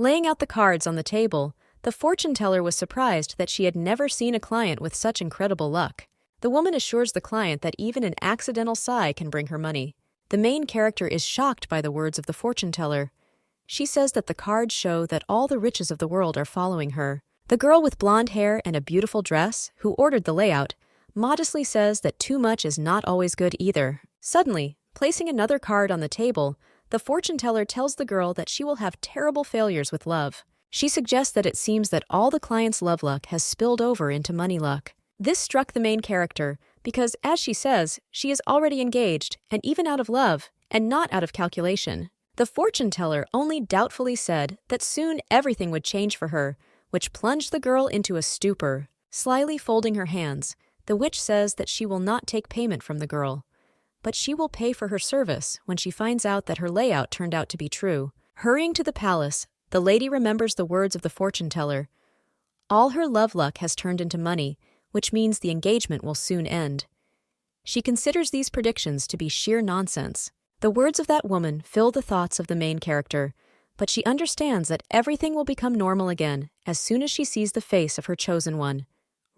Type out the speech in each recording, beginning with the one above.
Laying out the cards on the table, the fortune teller was surprised that she had never seen a client with such incredible luck. The woman assures the client that even an accidental sigh can bring her money. The main character is shocked by the words of the fortune teller. She says that the cards show that all the riches of the world are following her. The girl with blonde hair and a beautiful dress, who ordered the layout, modestly says that too much is not always good either. Suddenly, placing another card on the table, the fortune teller tells the girl that she will have terrible failures with love. She suggests that it seems that all the client's love luck has spilled over into money luck. This struck the main character because, as she says, she is already engaged and even out of love and not out of calculation. The fortune teller only doubtfully said that soon everything would change for her, which plunged the girl into a stupor. Slyly folding her hands, the witch says that she will not take payment from the girl, but she will pay for her service when she finds out that her layout turned out to be true. Hurrying to the palace, the lady remembers the words of the fortune teller. All her love luck has turned into money, which means the engagement will soon end. She considers these predictions to be sheer nonsense. The words of that woman fill the thoughts of the main character, but she understands that everything will become normal again as soon as she sees the face of her chosen one,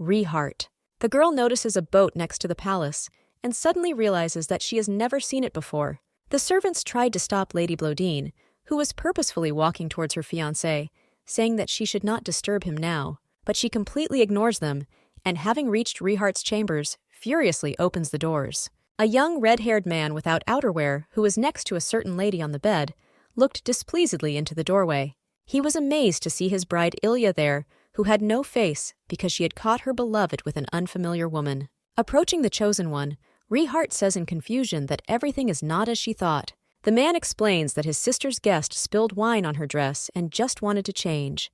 Reart. The girl notices a boat next to the palace and suddenly realizes that she has never seen it before. The servants tried to stop Lady Blodine, who was purposefully walking towards her fiancé, saying that she should not disturb him now, but she completely ignores them, and having reached Reart's chambers, furiously opens the doors. A young red-haired man without outerwear, who was next to a certain lady on the bed, looked displeasedly into the doorway. He was amazed to see his bride Ilya there, who had no face because she had caught her beloved with an unfamiliar woman. Approaching the chosen one, Reart says in confusion that everything is not as she thought. The man explains that his sister's guest spilled wine on her dress and just wanted to change.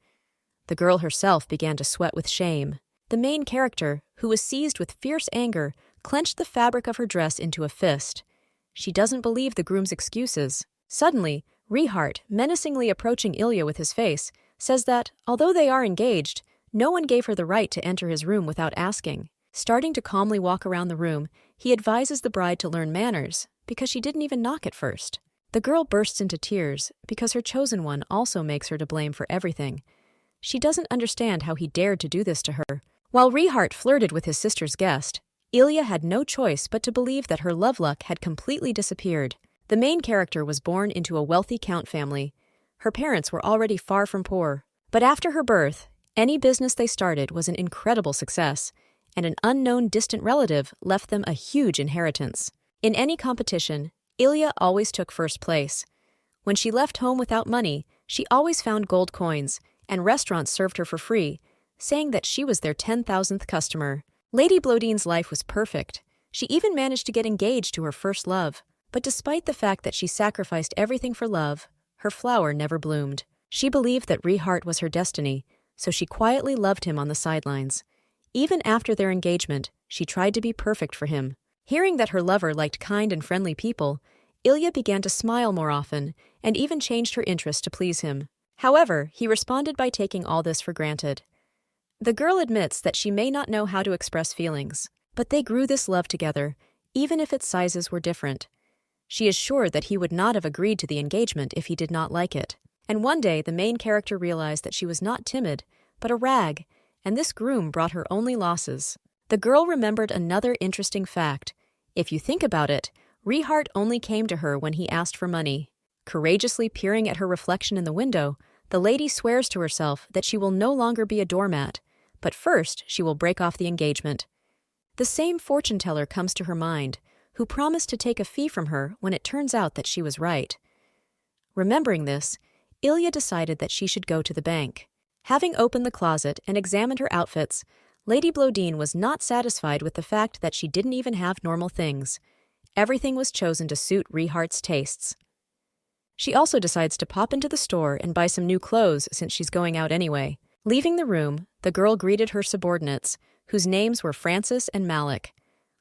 The girl herself began to sweat with shame. The main character, who was seized with fierce anger, clenched the fabric of her dress into a fist. She doesn't believe the groom's excuses. Suddenly, Reart, menacingly approaching Ilya with his face, says that, although they are engaged, no one gave her the right to enter his room without asking. Starting to calmly walk around the room, he advises the bride to learn manners, because she didn't even knock at first. The girl bursts into tears because her chosen one also makes her to blame for everything. She doesn't understand how he dared to do this to her. While Reart flirted with his sister's guest, Ilya had no choice but to believe that her love luck had completely disappeared. The main character was born into a wealthy count family. Her parents were already far from poor, but after her birth, any business they started was an incredible success, and an unknown distant relative left them a huge inheritance. In any competition, Ilya always took first place. When she left home without money, she always found gold coins, and restaurants served her for free, saying that she was their 10,000th customer. Lady Blodine's life was perfect. She even managed to get engaged to her first love. But despite the fact that she sacrificed everything for love, her flower never bloomed. She believed that Reart was her destiny, so she quietly loved him on the sidelines. Even after their engagement, she tried to be perfect for him. Hearing that her lover liked kind and friendly people, Ilya began to smile more often and even changed her interest to please him. However, he responded by taking all this for granted. The girl admits that she may not know how to express feelings, but they grew this love together, even if its sizes were different. She is sure that he would not have agreed to the engagement if he did not like it. And one day, the main character realized that she was not timid, but a rag, and this groom brought her only losses. The girl remembered another interesting fact. If you think about it, Reart only came to her when he asked for money. Courageously peering at her reflection in the window, the lady swears to herself that she will no longer be a doormat, but first she will break off the engagement. The same fortune teller comes to her mind, who promised to take a fee from her when it turns out that she was right. Remembering this, Ilya decided that she should go to the bank. Having opened the closet and examined her outfits, Lady Blodine was not satisfied with the fact that she didn't even have normal things. Everything was chosen to suit Reart's tastes. She also decides to pop into the store and buy some new clothes since she's going out anyway. Leaving the room, the girl greeted her subordinates, whose names were Francis and Malik.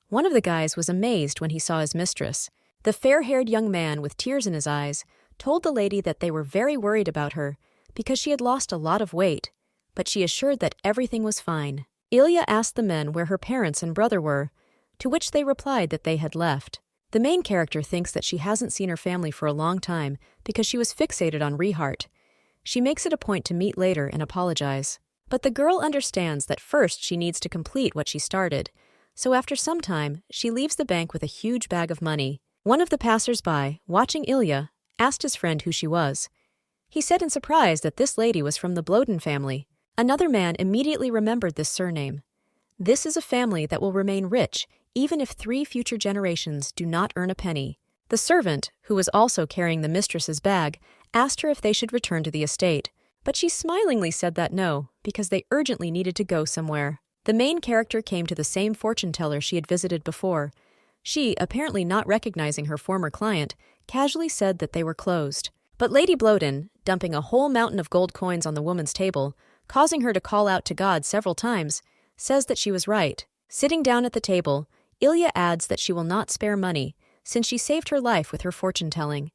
One of the guys was amazed when he saw his mistress. The fair-haired young man with tears in his eyes told the lady that they were very worried about her because she had lost a lot of weight, but she assured that everything was fine. Ilya asked the men where her parents and brother were, to which they replied that they had left. The main character thinks that she hasn't seen her family for a long time because she was fixated on Reart. She makes it a point to meet later and apologize. But the girl understands that first she needs to complete what she started. So after some time, she leaves the bank with a huge bag of money. One of the passers-by, watching Ilya, asked his friend who she was. He said in surprise that this lady was from the Bloden family. Another man immediately remembered this surname. This is a family that will remain rich, even if 3 future generations do not earn a penny. The servant, who was also carrying the mistress's bag, asked her if they should return to the estate, but she smilingly said that no, because they urgently needed to go somewhere. The main character came to the same fortune teller she had visited before. She, apparently not recognizing her former client, casually said that they were closed. But Lady Bloden, dumping a whole mountain of gold coins on the woman's table, causing her to call out to God several times, says that she was right. Sitting down at the table, Ilya adds that she will not spare money, since she saved her life with her fortune-telling.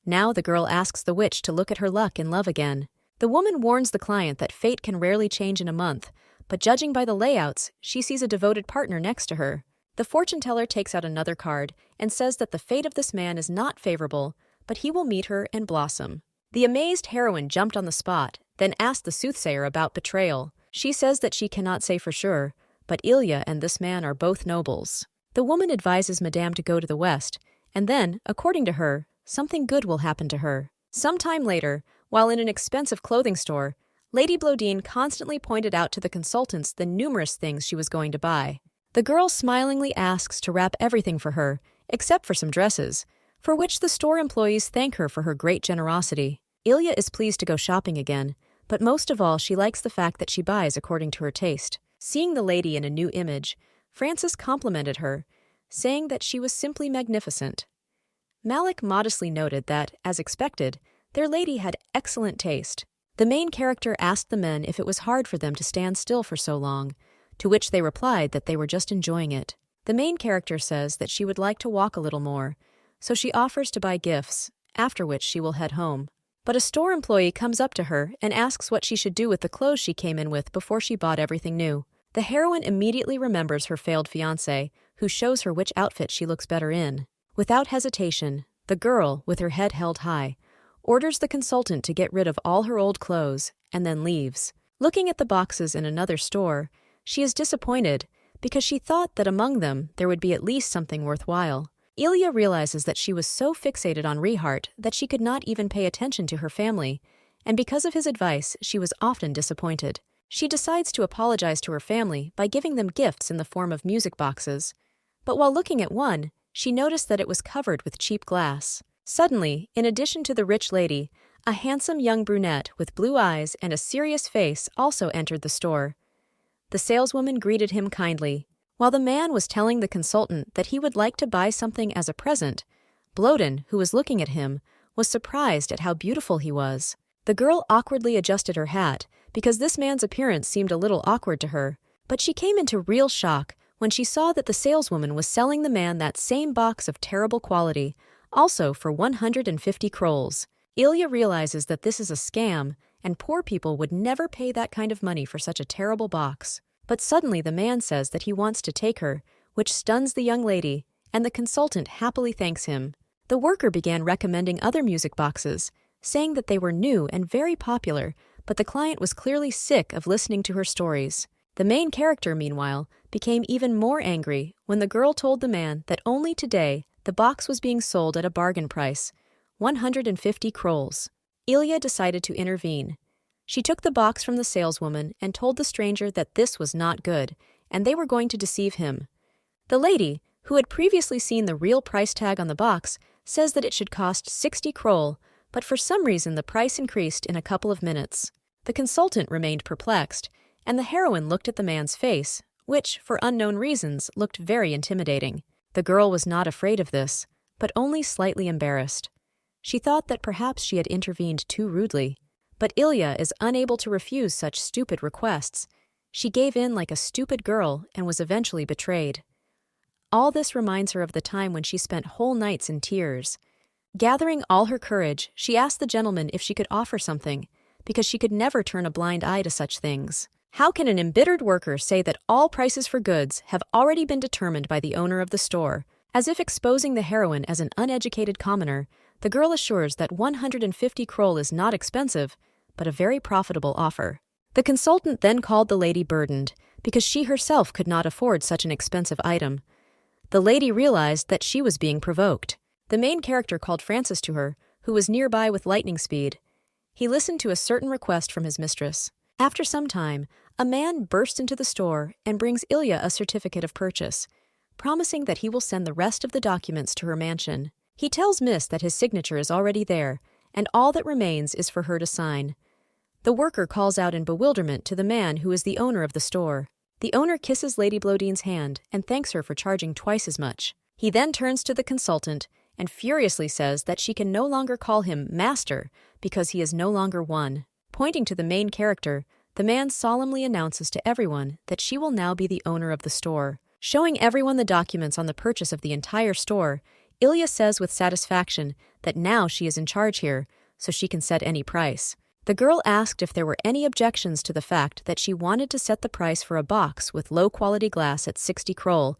Now the girl asks the witch to look at her luck in love again. The woman warns the client that fate can rarely change in a month, but judging by the layouts, she sees a devoted partner next to her. The fortune-teller takes out another card and says that the fate of this man is not favorable, but he will meet her and blossom. The amazed heroine jumped on the spot, then asked the soothsayer about betrayal. She says that she cannot say for sure, but Ilya and this man are both nobles. The woman advises Madame to go to the west, and then, according to her, something good will happen to her. Sometime later, while in an expensive clothing store, Lady Bloden constantly pointed out to the consultants the numerous things she was going to buy. The girl smilingly asks to wrap everything for her, except for some dresses, for which the store employees thank her for her great generosity. Ilya is pleased to go shopping again, but most of all she likes the fact that she buys according to her taste. Seeing the lady in a new image, Francis complimented her, saying that she was simply magnificent. Malik modestly noted that, as expected, their lady had excellent taste. The main character asked the men if it was hard for them to stand still for so long, to which they replied that they were just enjoying it. The main character says that she would like to walk a little more, so she offers to buy gifts, after which she will head home. But a store employee comes up to her and asks what she should do with the clothes she came in with before she bought everything new. The heroine immediately remembers her failed fiancé, who shows her which outfit she looks better in. Without hesitation, the girl, with her head held high, orders the consultant to get rid of all her old clothes, and then leaves. Looking at the boxes in another store, she is disappointed because she thought that among them there would be at least something worthwhile. Ilya realizes that she was so fixated on Reart that she could not even pay attention to her family, and because of his advice, she was often disappointed. She decides to apologize to her family by giving them gifts in the form of music boxes. But while looking at one, she noticed that it was covered with cheap glass. Suddenly, in addition to the rich lady, a handsome young brunette with blue eyes and a serious face also entered the store. The saleswoman greeted him kindly. While the man was telling the consultant that he would like to buy something as a present, Bloden, who was looking at him, was surprised at how beautiful he was. The girl awkwardly adjusted her hat, because this man's appearance seemed a little awkward to her, but she came into real shock when she saw that the saleswoman was selling the man that same box of terrible quality, also for 150 krols. Ilya realizes that this is a scam, and poor people would never pay that kind of money for such a terrible box. But suddenly the man says that he wants to take her, which stuns the young lady, and the consultant happily thanks him. The worker began recommending other music boxes, saying that they were new and very popular, but the client was clearly sick of listening to her stories. The main character, meanwhile, became even more angry when the girl told the man that only today the box was being sold at a bargain price, 150 krols. Ilya decided to intervene. She took the box from the saleswoman and told the stranger that this was not good, and they were going to deceive him. The lady, who had previously seen the real price tag on the box, says that it should cost 60 krol, but for some reason the price increased in a couple of minutes. The consultant remained perplexed, and the heroine looked at the man's face, which, for unknown reasons, looked very intimidating. The girl was not afraid of this, but only slightly embarrassed. She thought that perhaps she had intervened too rudely. But Ilya is unable to refuse such stupid requests. She gave in like a stupid girl and was eventually betrayed. All this reminds her of the time when she spent whole nights in tears. Gathering all her courage, she asked the gentleman if she could offer something, because she could never turn a blind eye to such things. How can an embittered worker say that all prices for goods have already been determined by the owner of the store? As if exposing the heroine as an uneducated commoner, the girl assures that 150 krol is not expensive, but a very profitable offer. The consultant then called the lady burdened, because she herself could not afford such an expensive item. The lady realized that she was being provoked. The main character called Francis to her, who was nearby with lightning speed. He listened to a certain request from his mistress. After some time, a man bursts into the store and brings Ilya a certificate of purchase, promising that he will send the rest of the documents to her mansion. He tells Miss that his signature is already there, and all that remains is for her to sign. The worker calls out in bewilderment to the man who is the owner of the store. The owner kisses Lady Blodine's hand and thanks her for charging twice as much. He then turns to the consultant and furiously says that she can no longer call him master because he is no longer one. Pointing to the main character, the man solemnly announces to everyone that she will now be the owner of the store. Showing everyone the documents on the purchase of the entire store, Ilya says with satisfaction that now she is in charge here, so she can set any price. The girl asked if there were any objections to the fact that she wanted to set the price for a box with low-quality glass at 60 krol,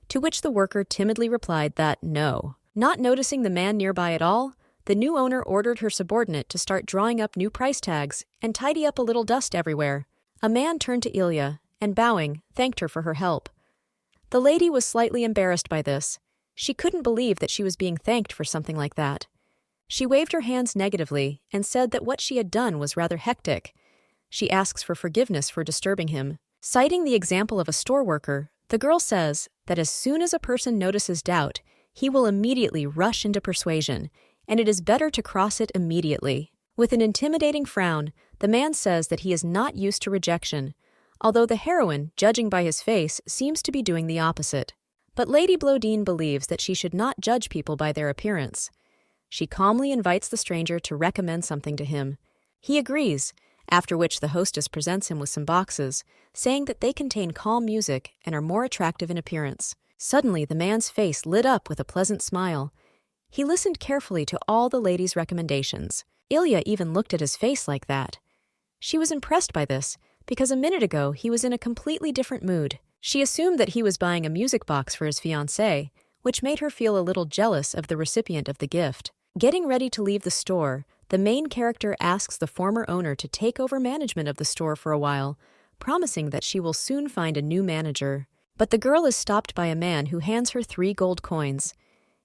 to which the worker timidly replied that no. Not noticing the man nearby at all, the new owner ordered her subordinate to start drawing up new price tags and tidy up a little dust everywhere. A man turned to Ilya and, bowing, thanked her for her help. The lady was slightly embarrassed by this. She couldn't believe that she was being thanked for something like that. She waved her hands negatively and said that what she had done was rather hectic. She asks for forgiveness for disturbing him. Citing the example of a store worker, the girl says that as soon as a person notices doubt, he will immediately rush into persuasion, and it is better to cross it immediately. With an intimidating frown, the man says that he is not used to rejection, although the heroine, judging by his face, seems to be doing the opposite. But Lady Blodine believes that she should not judge people by their appearance. She calmly invites the stranger to recommend something to him. He agrees, after which the hostess presents him with some boxes, saying that they contain calm music and are more attractive in appearance. Suddenly, the man's face lit up with a pleasant smile. He listened carefully to all the lady's recommendations. Ilya even looked at his face like that. She was impressed by this, because a minute ago he was in a completely different mood. She assumed that he was buying a music box for his fiancée, which made her feel a little jealous of the recipient of the gift. Getting ready to leave the store, the main character asks the former owner to take over management of the store for a while, promising that she will soon find a new manager. But the girl is stopped by a man who hands her 3 gold coins.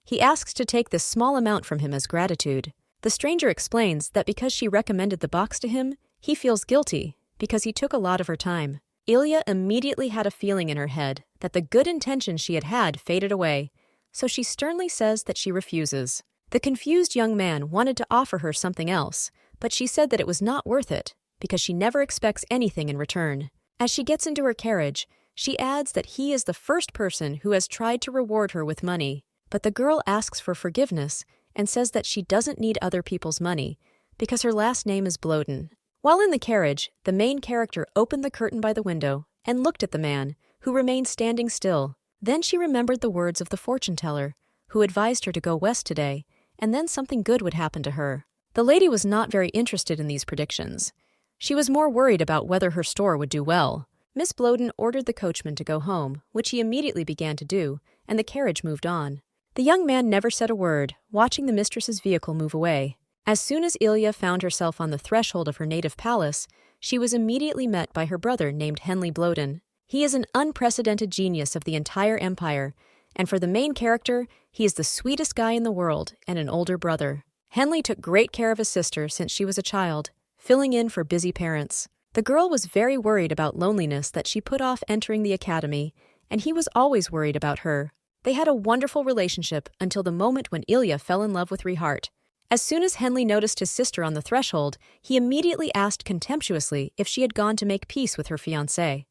He asks to take this small amount from him as gratitude. The stranger explains that because she recommended the box to him, he feels guilty because he took a lot of her time. Ilya immediately had a feeling in her head that the good intention she had had faded away, so she sternly says that she refuses. The confused young man wanted to offer her something else, but she said that it was not worth it because she never expects anything in return. As she gets into her carriage, she adds that he is the first person who has tried to reward her with money, but the girl asks for forgiveness and says that she doesn't need other people's money because her last name is Blodin. While in the carriage, the main character opened the curtain by the window and looked at the man, who remained standing still. Then she remembered the words of the fortune-teller, who advised her to go west today, and then something good would happen to her. The lady was not very interested in these predictions. She was more worried about whether her store would do well. Miss Blodin ordered the coachman to go home, which he immediately began to do, and the carriage moved on. The young man never said a word, watching the mistress's vehicle move away. As soon as Ilya found herself on the threshold of her native palace, she was immediately met by her brother named Henley Blodin. He is an unprecedented genius of the entire empire, and for the main character, he is the sweetest guy in the world and an older brother. Henley took great care of his sister since she was a child, filling in for busy parents. The girl was very worried about loneliness that she put off entering the academy, and he was always worried about her. They had a wonderful relationship until the moment when Ilya fell in love with Reart. As soon as Henley noticed his sister on the threshold, he immediately asked contemptuously if she had gone to make peace with her fiancé.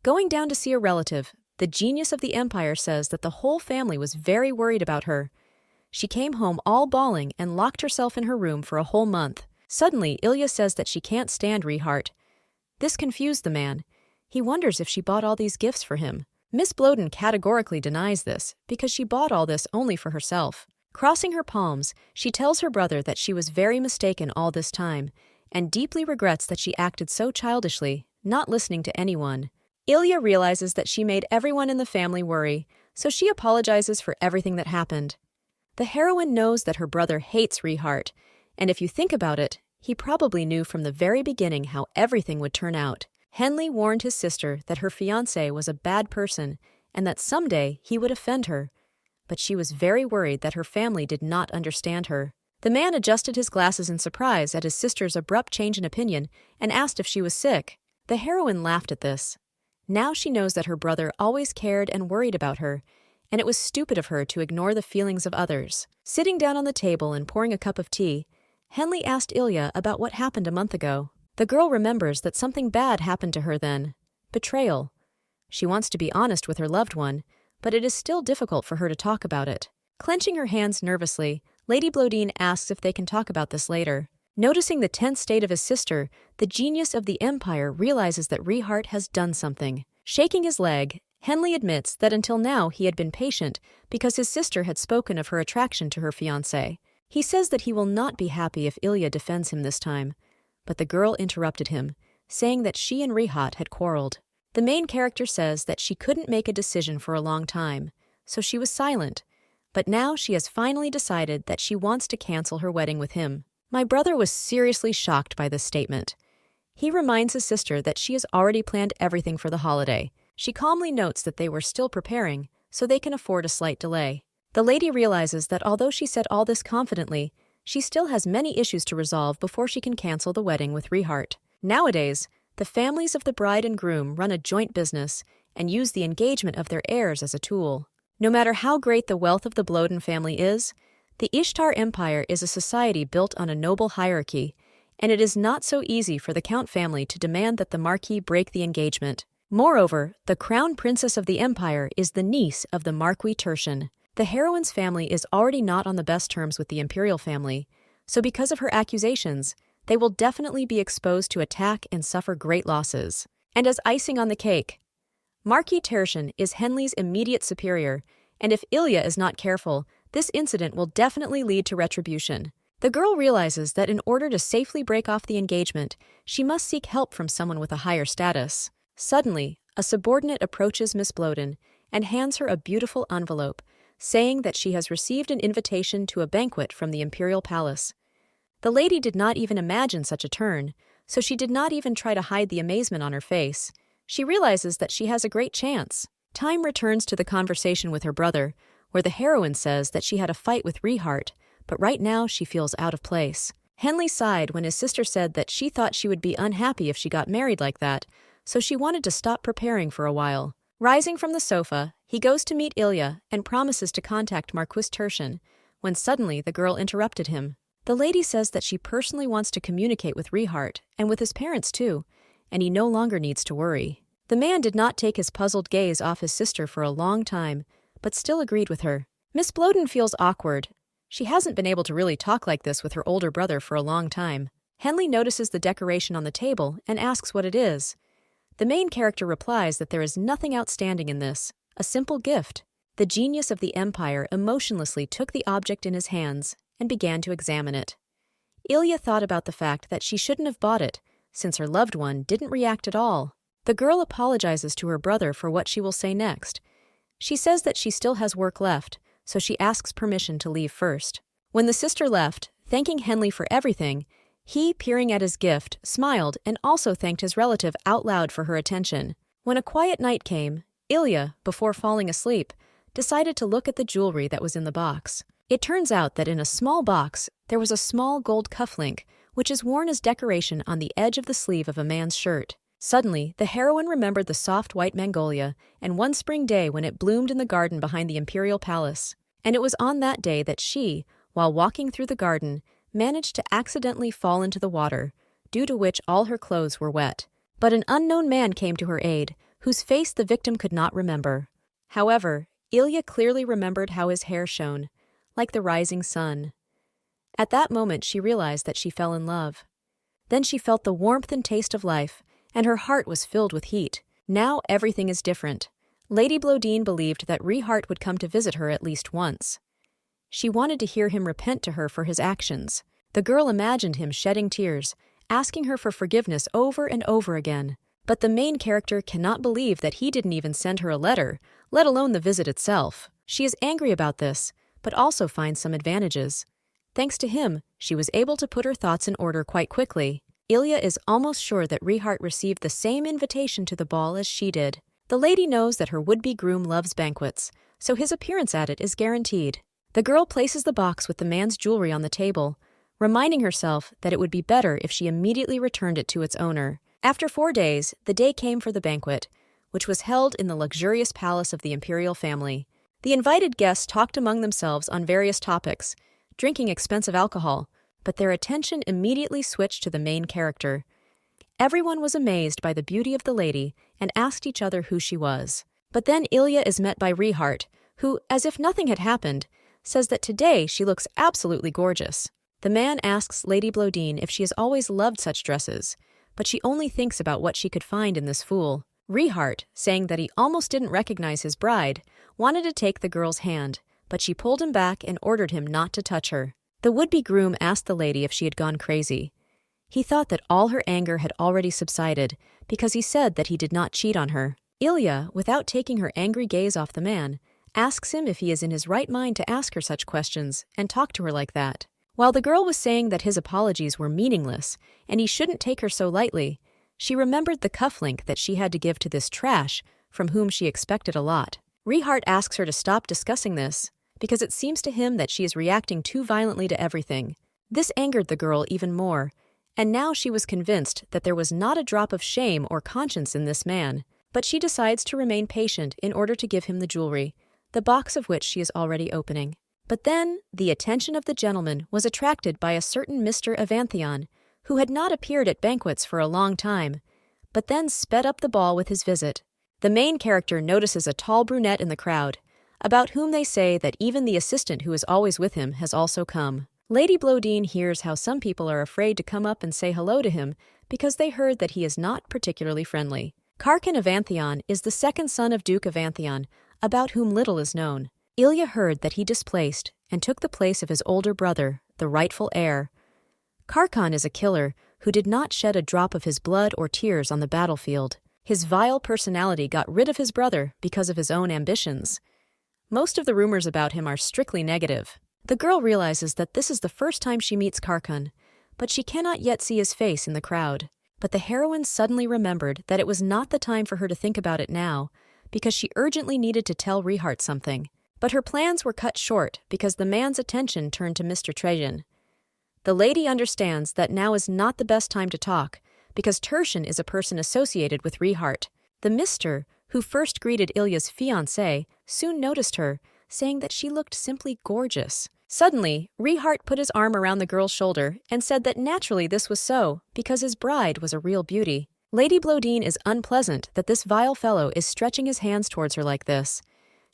Going down to see a relative, the genius of the empire says that the whole family was very worried about her. She came home all bawling and locked herself in her room for a whole month. Suddenly, Ilya says that she can't stand Reart. This confused the man. He wonders if she bought all these gifts for him. Miss Blodin categorically denies this because she bought all this only for herself. Crossing her palms, she tells her brother that she was very mistaken all this time and deeply regrets that she acted so childishly, not listening to anyone. Ilya realizes that she made everyone in the family worry, so she apologizes for everything that happened. The heroine knows that her brother hates Reart, and if you think about it, He probably knew from the very beginning how everything would turn out. Henley warned his sister that her fiancé was a bad person and that someday he would offend her, but she was very worried that her family did not understand her. The man adjusted his glasses in surprise at his sister's abrupt change in opinion and asked if she was sick. The heroine laughed at this. Now she knows that her brother always cared and worried about her, and it was stupid of her to ignore the feelings of others. Sitting down on the table and pouring a cup of tea, Henley asked Ilya about what happened a month ago. The girl remembers that something bad happened to her then. Betrayal. She wants to be honest with her loved one, but it is still difficult for her to talk about it. Clenching her hands nervously, Lady Blodine asks if they can talk about this later. Noticing the tense state of his sister, the genius of the Empire realizes that Reart has done something. Shaking his leg, Henley admits that until now he had been patient because his sister had spoken of her attraction to her fiancé. He says that he will not be happy if Ilya defends him this time, but the girl interrupted him, saying that she and Reart had quarreled. The main character says that she couldn't make a decision for a long time, so she was silent, but now she has finally decided that she wants to cancel her wedding with him. My brother was seriously shocked by this statement. He reminds his sister that she has already planned everything for the holiday. She calmly notes that they were still preparing, so they can afford a slight delay. The lady realizes that although she said all this confidently, she still has many issues to resolve before she can cancel the wedding with Reart. Nowadays, the families of the bride and groom run a joint business and use the engagement of their heirs as a tool. No matter how great the wealth of the Blodin family is, the Ishtar Empire is a society built on a noble hierarchy, and it is not so easy for the Count family to demand that the Marquis break the engagement. Moreover, the crown princess of the empire is the niece of the Marquis Tertian. The heroine's family is already not on the best terms with the imperial family, so because of her accusations, they will definitely be exposed to attack and suffer great losses. And as icing on the cake, Marquis Tertian is Henley's immediate superior, and if Ilya is not careful, this incident will definitely lead to retribution. The girl realizes that in order to safely break off the engagement, she must seek help from someone with a higher status. Suddenly, a subordinate approaches Miss Blodin and hands her a beautiful envelope, saying that she has received an invitation to a banquet from the imperial palace. The lady did not even imagine such a turn, so she did not even try to hide the amazement on her face. She realizes that she has a great chance. Time returns to the conversation with her brother, where the heroine says that she had a fight with Reart, but right now she feels out of place. Henley sighed when his sister said that she thought she would be unhappy if she got married like that, so she wanted to stop preparing for a while. Rising from the sofa, he goes to meet Ilya and promises to contact Marquis Tertian, when suddenly the girl interrupted him. The lady says that she personally wants to communicate with Reart, and with his parents too, and he no longer needs to worry. The man did not take his puzzled gaze off his sister for a long time, but still agreed with her. Miss Blodin feels awkward. She hasn't been able to really talk like this with her older brother for a long time. Henley notices the decoration on the table and asks what it is. The main character replies that there is nothing outstanding in this, a simple gift. The genius of the Empire emotionlessly took the object in his hands and began to examine it. Ilya thought about the fact that she shouldn't have bought it, since her loved one didn't react at all. The girl apologizes to her brother for what she will say next. She says that she still has work left, so she asks permission to leave first. When the sister left, thanking Henley for everything, he, peering at his gift, smiled and also thanked his relative out loud for her attention. When a quiet night came, Ilya, before falling asleep, decided to look at the jewelry that was in the box. It turns out that in a small box, there was a small gold cufflink, which is worn as decoration on the edge of the sleeve of a man's shirt. Suddenly, the heroine remembered the soft white magnolia and one spring day when it bloomed in the garden behind the imperial palace. And it was on that day that she, while walking through the garden, managed to accidentally fall into the water, due to which all her clothes were wet. But an unknown man came to her aid, whose face the victim could not remember. However, Ilya clearly remembered how his hair shone, like the rising sun. At that moment she realized that she fell in love. Then she felt the warmth and taste of life, and her heart was filled with heat. Now everything is different. Lady Blodine believed that Reart would come to visit her at least once. She wanted to hear him repent to her for his actions. The girl imagined him shedding tears, asking her for forgiveness over and over again. But the main character cannot believe that he didn't even send her a letter, let alone the visit itself. She is angry about this, but also finds some advantages. Thanks to him, she was able to put her thoughts in order quite quickly. Ilya is almost sure that Reart received the same invitation to the ball as she did. The lady knows that her would-be groom loves banquets, so his appearance at it is guaranteed. The girl places the box with the man's jewelry on the table, reminding herself that it would be better if she immediately returned it to its owner. After 4 days, the day came for the banquet, which was held in the luxurious palace of the imperial family. The invited guests talked among themselves on various topics, drinking expensive alcohol, but their attention immediately switched to the main character. Everyone was amazed by the beauty of the lady and asked each other who she was. But then Ilya is met by Reart, who, as if nothing had happened, says that today she looks absolutely gorgeous. The man asks Lady Blodine if she has always loved such dresses, but she only thinks about what she could find in this fool. Reart, saying that he almost didn't recognize his bride, wanted to take the girl's hand, but she pulled him back and ordered him not to touch her. The would-be groom asked the lady if she had gone crazy. He thought that all her anger had already subsided because he said that he did not cheat on her. Ilya, without taking her angry gaze off the man, asks him if he is in his right mind to ask her such questions and talk to her like that. While the girl was saying that his apologies were meaningless and he shouldn't take her so lightly, she remembered the cufflink that she had to give to this trash from whom she expected a lot. Reart asks her to stop discussing this because it seems to him that she is reacting too violently to everything. This angered the girl even more, and now she was convinced that there was not a drop of shame or conscience in this man. But she decides to remain patient in order to give him the jewelry, the box of which she is already opening. But then, the attention of the gentleman was attracted by a certain Mr. Avanthion, who had not appeared at banquets for a long time, but then sped up the ball with his visit. The main character notices a tall brunette in the crowd, about whom they say that even the assistant who is always with him has also come. Lady Blodine hears how some people are afraid to come up and say hello to him because they heard that he is not particularly friendly. Karan Avanthion is the second son of Duke Avanthion, about whom little is known. Ilya heard that he displaced and took the place of his older brother, the rightful heir. Karan is a killer who did not shed a drop of his blood or tears on the battlefield. His vile personality got rid of his brother because of his own ambitions. Most of the rumors about him are strictly negative. The girl realizes that this is the first time she meets Karan, but she cannot yet see his face in the crowd. But the heroine suddenly remembered that it was not the time for her to think about it now, because she urgently needed to tell Reart something. But her plans were cut short because the man's attention turned to Mr. Trajan. The lady understands that now is not the best time to talk, because Tyrant is a person associated with Reart. The Mr., who first greeted Ilya's fiancée, soon noticed her, saying that she looked simply gorgeous. Suddenly, Reart put his arm around the girl's shoulder and said that naturally this was so, because his bride was a real beauty. Lady Blodine is unpleasant that this vile fellow is stretching his hands towards her like this.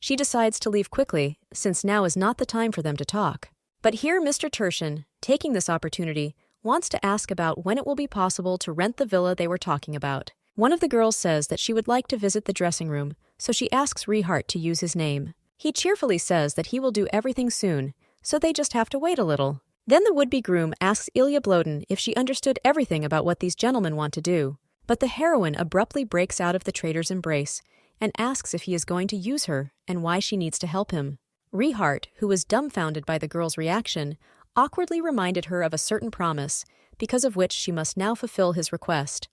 She decides to leave quickly, since now is not the time for them to talk. But here Mr. Tyrant, taking this opportunity, wants to ask about when it will be possible to rent the villa they were talking about. One of the girls says that she would like to visit the dressing room, so she asks Reart to use his name. He cheerfully says that he will do everything soon, so they just have to wait a little. Then the would-be groom asks Ilya Blodin if she understood everything about what these gentlemen want to do. But the heroine abruptly breaks out of the traitor's embrace and asks if he is going to use her and why she needs to help him. Reart, who was dumbfounded by the girl's reaction, awkwardly reminded her of a certain promise, because of which she must now fulfill his request.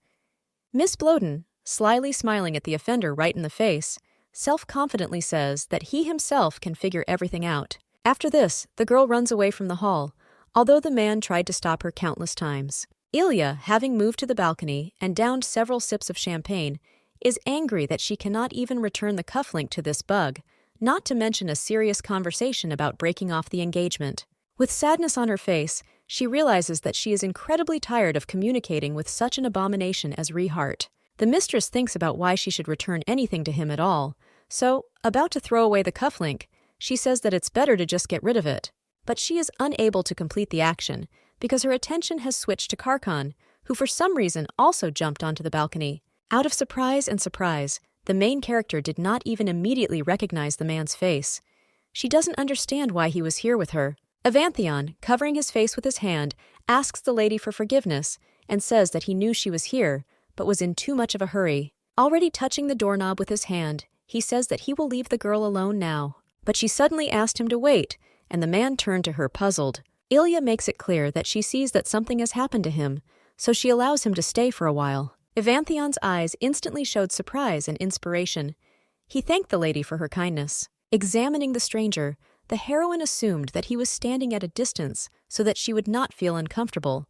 Miss Blodin, slyly smiling at the offender right in the face, self-confidently says that he himself can figure everything out. After this, the girl runs away from the hall, although the man tried to stop her countless times. Ilya, having moved to the balcony and downed several sips of champagne, is angry that she cannot even return the cufflink to this bug, not to mention a serious conversation about breaking off the engagement. With sadness on her face, she realizes that she is incredibly tired of communicating with such an abomination as Reart. The mistress thinks about why she should return anything to him at all, so, about to throw away the cufflink, she says that it's better to just get rid of it. But she is unable to complete the action, because her attention has switched to Karan, who for some reason also jumped onto the balcony. Out of surprise and surprise, the main character did not even immediately recognize the man's face. She doesn't understand why he was here with her. Avanthion, covering his face with his hand, asks the lady for forgiveness and says that he knew she was here, but was in too much of a hurry. Already touching the doorknob with his hand, he says that he will leave the girl alone now. But she suddenly asked him to wait, and the man turned to her puzzled. Ilya makes it clear that she sees that something has happened to him, so she allows him to stay for a while. Evanthion's eyes instantly showed surprise and inspiration. He thanked the lady for her kindness. Examining the stranger, the heroine assumed that he was standing at a distance so that she would not feel uncomfortable.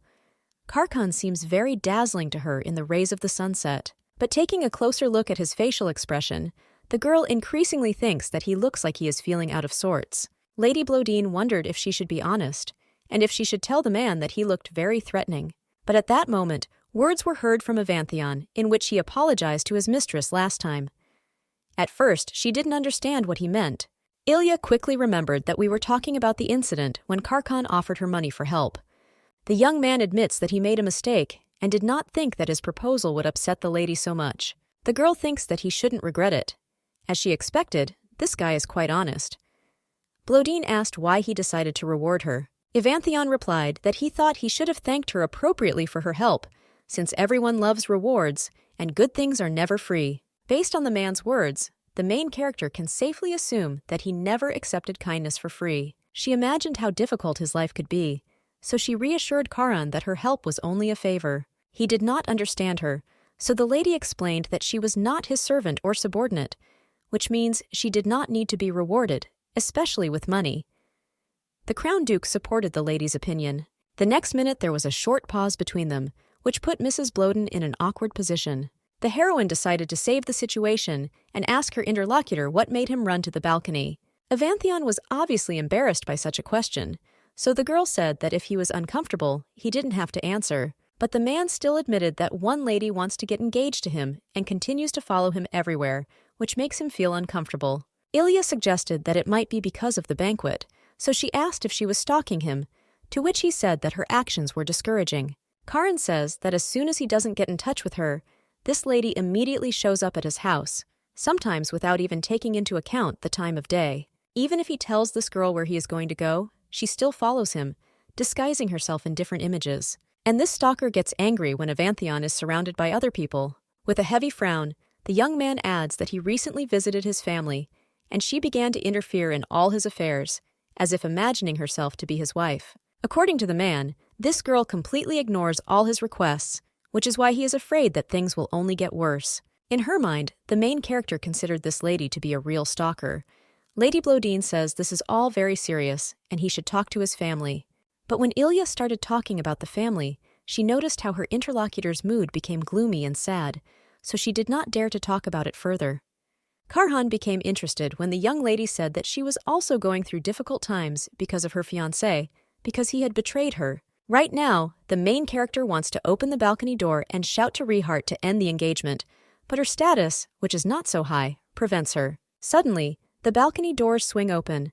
Karan seems very dazzling to her in the rays of the sunset, but taking a closer look at his facial expression, the girl increasingly thinks that he looks like he is feeling out of sorts. Lady Blodine wondered if she should be honest, and if she should tell the man that he looked very threatening. But at that moment, words were heard from Evanthion in which he apologized to his mistress last time. At first, she didn't understand what he meant. Ilya quickly remembered that we were talking about the incident when Karan offered her money for help. The young man admits that he made a mistake and did not think that his proposal would upset the lady so much. The girl thinks that he shouldn't regret it. As she expected, this guy is quite honest. Blodine asked why he decided to reward her. Evanthion replied that he thought he should have thanked her appropriately for her help, since everyone loves rewards and good things are never free. Based on the man's words, the main character can safely assume that he never accepted kindness for free. She imagined how difficult his life could be, so she reassured Karan that her help was only a favor. He did not understand her, so the lady explained that she was not his servant or subordinate, which means she did not need to be rewarded, especially with money. The Crown Duke supported the lady's opinion. The next minute there was a short pause between them, which put Mrs. Blodin in an awkward position. The heroine decided to save the situation and ask her interlocutor what made him run to the balcony. Evanthion was obviously embarrassed by such a question, so the girl said that if he was uncomfortable, he didn't have to answer. But the man still admitted that one lady wants to get engaged to him and continues to follow him everywhere, which makes him feel uncomfortable. Ilya suggested that it might be because of the banquet, so she asked if she was stalking him, to which he said that her actions were discouraging. Karan says that as soon as he doesn't get in touch with her, this lady immediately shows up at his house, sometimes without even taking into account the time of day. Even if he tells this girl where he is going to go, she still follows him, disguising herself in different images. And this stalker gets angry when Evanthion is surrounded by other people. With a heavy frown, the young man adds that he recently visited his family, and she began to interfere in all his affairs, as if imagining herself to be his wife. According to the man, this girl completely ignores all his requests, which is why he is afraid that things will only get worse. In her mind, the main character considered this lady to be a real stalker. Lady Blodine says this is all very serious, and he should talk to his family. But when Ilya started talking about the family, she noticed how her interlocutor's mood became gloomy and sad, so she did not dare to talk about it further. Karan became interested when the young lady said that she was also going through difficult times because of her fiancé, because he had betrayed her. Right now, the main character wants to open the balcony door and shout to Reart to end the engagement, but her status, which is not so high, prevents her. Suddenly, the balcony doors swing open.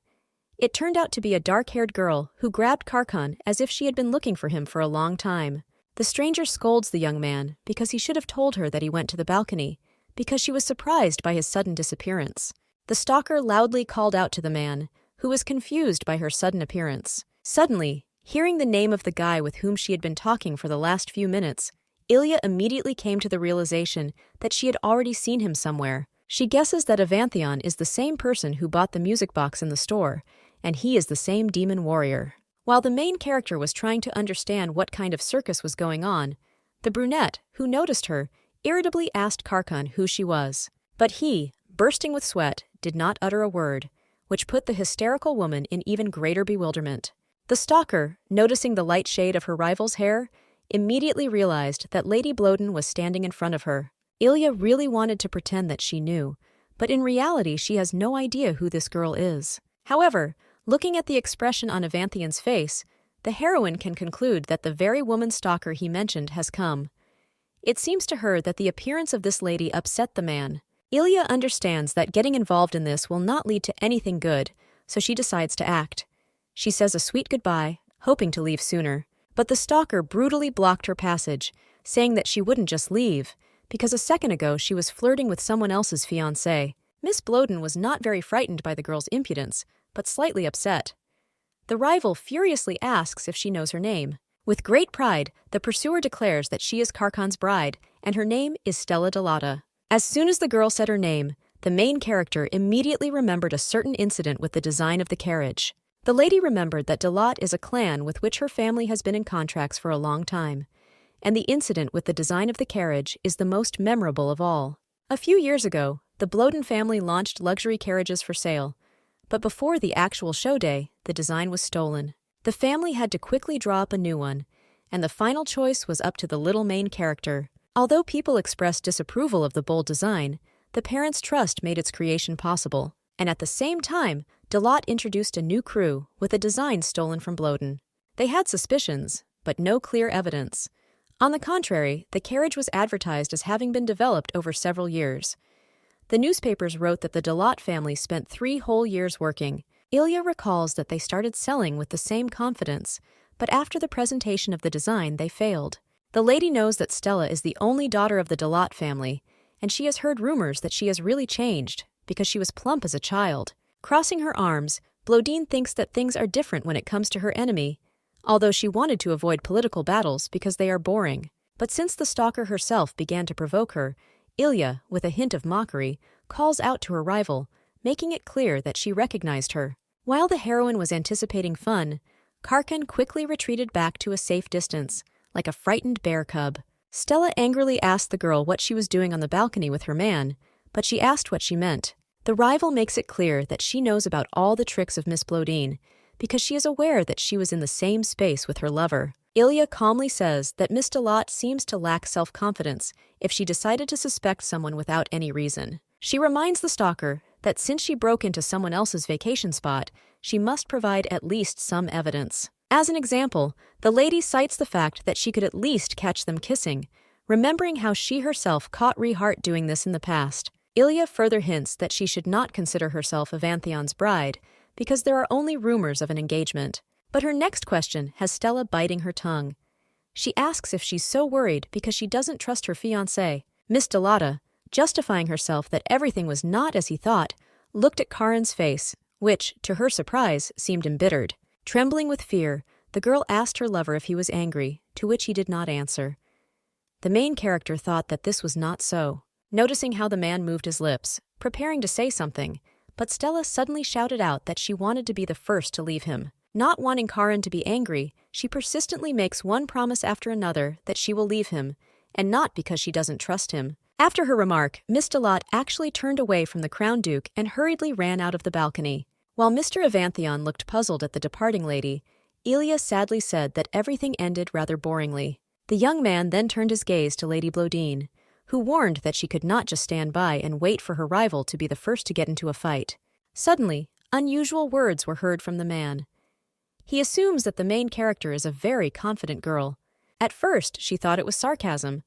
It turned out to be a dark-haired girl who grabbed Karan as if she had been looking for him for a long time. The stranger scolds the young man because he should have told her that he went to the balcony, because she was surprised by his sudden disappearance. The stalker loudly called out to the man, who was confused by her sudden appearance. Suddenly, hearing the name of the guy with whom she had been talking for the last few minutes, Ilya immediately came to the realization that she had already seen him somewhere. She guesses that Evanthion is the same person who bought the music box in the store, and he is the same demon warrior. While the main character was trying to understand what kind of circus was going on, the brunette, who noticed her, irritably asked Karan who she was. But he, bursting with sweat, did not utter a word, which put the hysterical woman in even greater bewilderment. The stalker, noticing the light shade of her rival's hair, immediately realized that Lady Blodin was standing in front of her. Ilya really wanted to pretend that she knew, but in reality she has no idea who this girl is. However, looking at the expression on Evanthion's face, the heroine can conclude that the very woman stalker he mentioned has come. It seems to her that the appearance of this lady upset the man. Ilya understands that getting involved in this will not lead to anything good, so she decides to act. She says a sweet goodbye, hoping to leave sooner, but the stalker brutally blocked her passage, saying that she wouldn't just leave, because a second ago she was flirting with someone else's fiancé. Miss Blodin was not very frightened by the girl's impudence, but slightly upset. The rival furiously asks if she knows her name. With great pride, the pursuer declares that she is Karan's bride, and her name is Stella Delata. As soon as the girl said her name, the main character immediately remembered a certain incident with the design of the carriage. The lady remembered that Dalat is a clan with which her family has been in contracts for a long time, and the incident with the design of the carriage is the most memorable of all. A few years ago, the Bloden family launched luxury carriages for sale, but before the actual show day, the design was stolen. The family had to quickly draw up a new one, and the final choice was up to the little main character. Although people expressed disapproval of the bold design, the parents' trust made its creation possible, and at the same time, Dalat introduced a new crew with a design stolen from Bloden. They had suspicions, but no clear evidence. On the contrary, the carriage was advertised as having been developed over several years. The newspapers wrote that the Dalat family spent 3 whole years working. Ilya recalls that they started selling with the same confidence, but after the presentation of the design, they failed. The lady knows that Stella is the only daughter of the Dalat family, and she has heard rumors that she has really changed because she was plump as a child. Crossing her arms, Blodine thinks that things are different when it comes to her enemy, although she wanted to avoid political battles because they are boring. But since the stalker herself began to provoke her, Ilya, with a hint of mockery, calls out to her rival, making it clear that she recognized her. While the heroine was anticipating fun, Karan quickly retreated back to a safe distance, like a frightened bear cub. Stella angrily asked the girl what she was doing on the balcony with her man, but she asked what she meant. The rival makes it clear that she knows about all the tricks of Miss Blodine, because she is aware that she was in the same space with her lover. Ilya calmly says that Miss Dalat seems to lack self-confidence if she decided to suspect someone without any reason. She reminds the stalker that since she broke into someone else's vacation spot, she must provide at least some evidence. As an example, the lady cites the fact that she could at least catch them kissing, remembering how she herself caught Reart doing this in the past. Ilya further hints that she should not consider herself Evanthion's bride, because there are only rumors of an engagement. But her next question has Stella biting her tongue. She asks if she's so worried because she doesn't trust her fiancé. Miss Dalata, justifying herself that everything was not as he thought, looked at Karan's face, which, to her surprise, seemed embittered. Trembling with fear, the girl asked her lover if he was angry, to which he did not answer. The main character thought that this was not so, noticing how the man moved his lips, preparing to say something, but Stella suddenly shouted out that she wanted to be the first to leave him. Not wanting Karan to be angry, she persistently makes one promise after another that she will leave him, and not because she doesn't trust him. After her remark, Miss Dalat actually turned away from the Crown Duke and hurriedly ran out of the balcony. While Mr. Evanthion looked puzzled at the departing lady, Ilya sadly said that everything ended rather boringly. The young man then turned his gaze to Lady Blodine, who warned that she could not just stand by and wait for her rival to be the first to get into a fight. Suddenly, unusual words were heard from the man. He assumes that the main character is a very confident girl. At first, she thought it was sarcasm,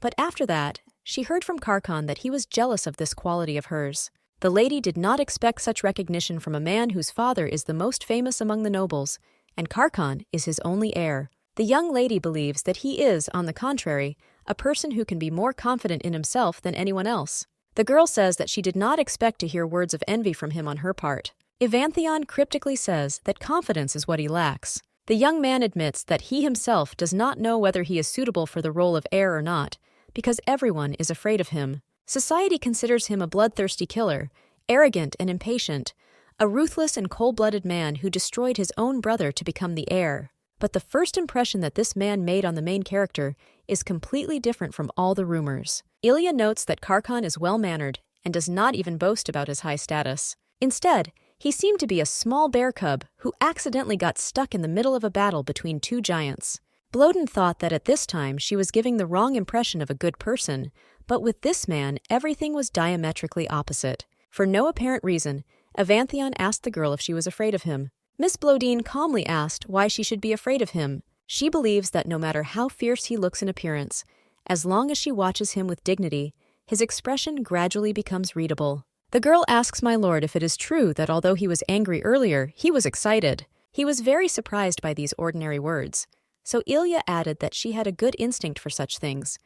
but after that, she heard from Karan that he was jealous of this quality of hers. The lady did not expect such recognition from a man whose father is the most famous among the nobles, and Karan is his only heir. The young lady believes that he is, on the contrary, a person who can be more confident in himself than anyone else. The girl says that she did not expect to hear words of envy from him on her part. Evanthion cryptically says that confidence is what he lacks. The young man admits that he himself does not know whether he is suitable for the role of heir or not, because everyone is afraid of him. Society considers him a bloodthirsty killer, arrogant and impatient, a ruthless and cold-blooded man who destroyed his own brother to become the heir. But the first impression that this man made on the main character is completely different from all the rumors. Ilya notes that Karan is well-mannered and does not even boast about his high status. Instead, he seemed to be a small bear cub who accidentally got stuck in the middle of a battle between 2 giants. Bloden thought that at this time she was giving the wrong impression of a good person, but with this man, everything was diametrically opposite. For no apparent reason, Evanthion asked the girl if she was afraid of him. Miss Blodine calmly asked why she should be afraid of him. She believes that no matter how fierce he looks in appearance, as long as she watches him with dignity, his expression gradually becomes readable. The girl asks my lord if it is true that although he was angry earlier, he was excited. He was very surprised by these ordinary words, so Ilya added that she had a good instinct for such things.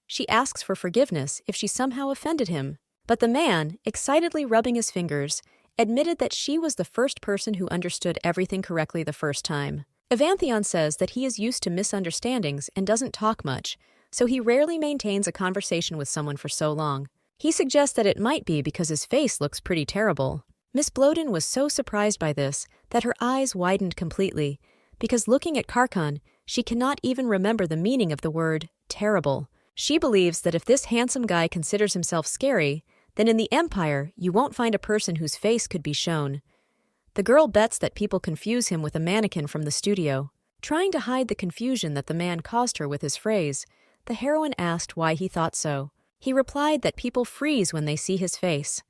She asks for forgiveness if she somehow offended him. But the man, excitedly rubbing his fingers, admitted that she was the first person who understood everything correctly the first time. Evanthion says that he is used to misunderstandings and doesn't talk much, so he rarely maintains a conversation with someone for so long. He suggests that it might be because his face looks pretty terrible. Miss Bloden was so surprised by this that her eyes widened completely, because looking at Karan, she cannot even remember the meaning of the word terrible. She believes that if this handsome guy considers himself scary, then in the Empire you won't find a person whose face could be shown. The girl bets that people confuse him with a mannequin from the studio. Trying to hide the confusion that the man caused her with his phrase, the heroine asked why he thought so. He replied that people freeze when they see his face.